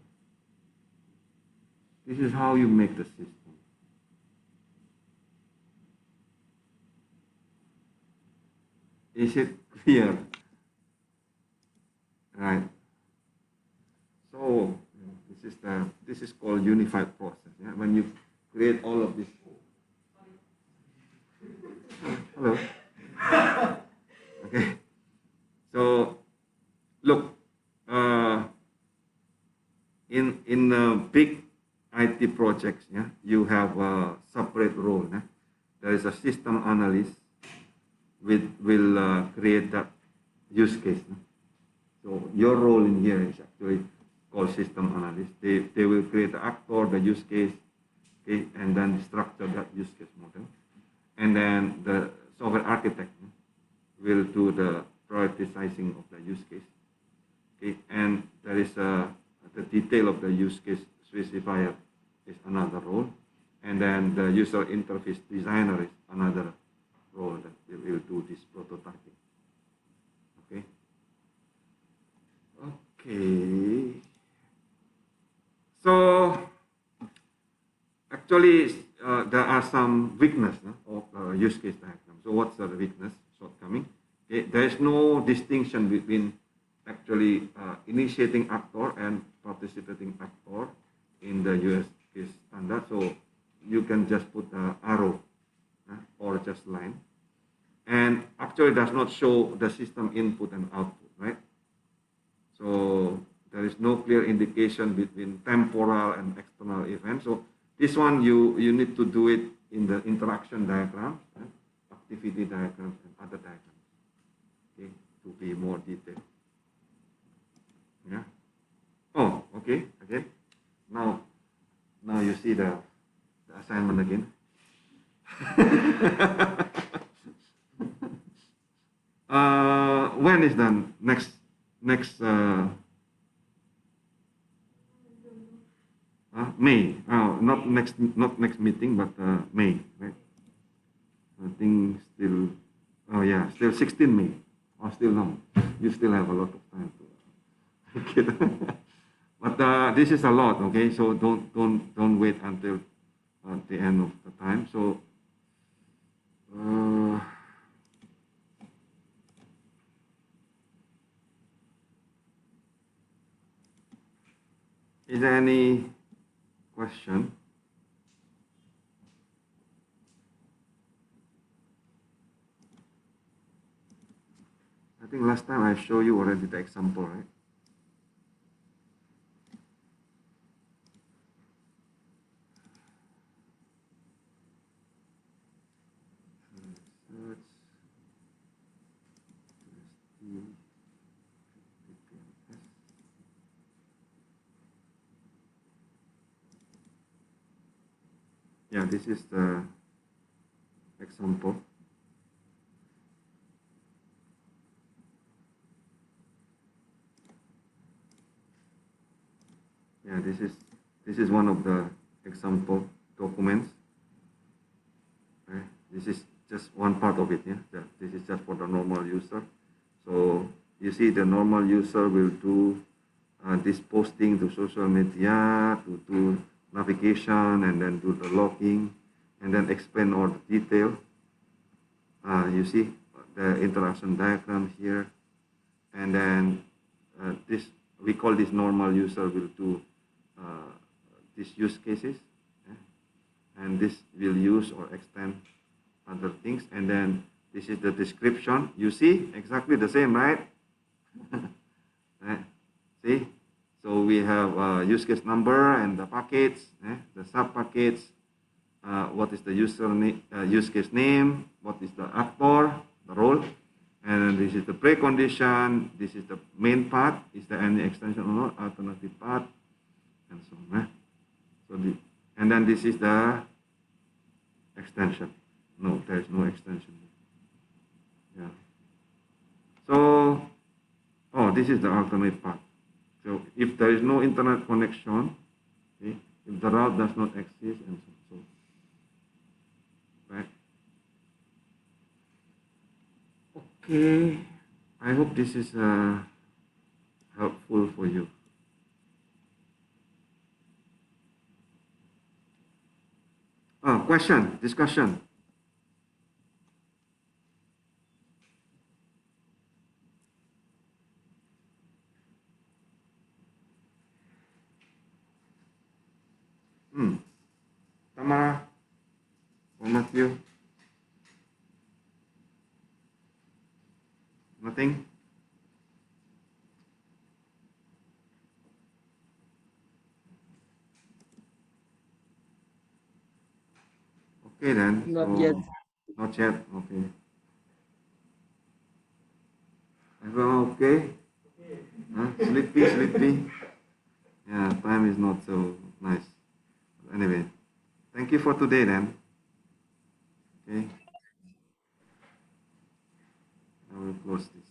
This is how you make the system. Is it clear? Right. So this is called unified process. Yeah? When you create all of this. Hello. Okay. So look, in big IT projects, yeah, you have a separate role. Yeah? There is a system analyst will create that use case. Yeah? So your role in here is actually called system analyst. They will create the actor, the use case, okay, and then structure that use case model. And then the software architect will do the prioritizing of the use case. Okay, and there is the detail of the use case specifier is another role, and then the user interface designer is another role that will do this prototyping. Okay. Okay. So actually, there are some weakness of use case diagram. So what's the weakness, shortcoming? Okay, there is no distinction between actually initiating actor and participating actor in the use case standard. So you can just put the arrow or just line, and actually does not show the system input and output, right? So there is no clear indication between temporal and external events. So this one you need to do it in the interaction diagram, activity diagrams, and other diagrams, okay, to be more detailed. Yeah. Oh, okay. Okay. Now you see the assignment again. When is the next May? Oh, not next meeting, but May, right? I think still. Oh yeah, still 16 May. or still no? You still have a lot of time to. But this is a lot, okay? So don't wait until the end of the time. So is there any question? I think last time I showed you already the example, right? Search. Yeah, this is the example. Yeah, this is one of the example documents. Right? This is just one part of it. Yeah, this is just for the normal user. So you see, the normal user will do this posting to social media, to do navigation, and then do the logging, and then explain all the detail. You see the interaction diagram here, and then this we call this normal user will do these use cases, and this will use or extend other things, and then this is the description. You see exactly the same, right? See, so we have use case number and the packets, the sub packets. What is the use case name? What is the actor, the role? And this is the precondition. This is the main part. Is there any extension or not? Alternative part, and so on. So and then this is the extension. No, there is no extension. Yeah. So, this is the alternate path. So if there is no internet connection, okay, if the route does not exist, and so right. Okay, I hope this is helpful for you. Question, discussion. Tamara or Matthew? Nothing? Okay then. Not yet. Not yet. Okay. Everyone okay? Sleepy, sleepy. Yeah, time is not so nice. Anyway, thank you for today then. Okay. I will close this.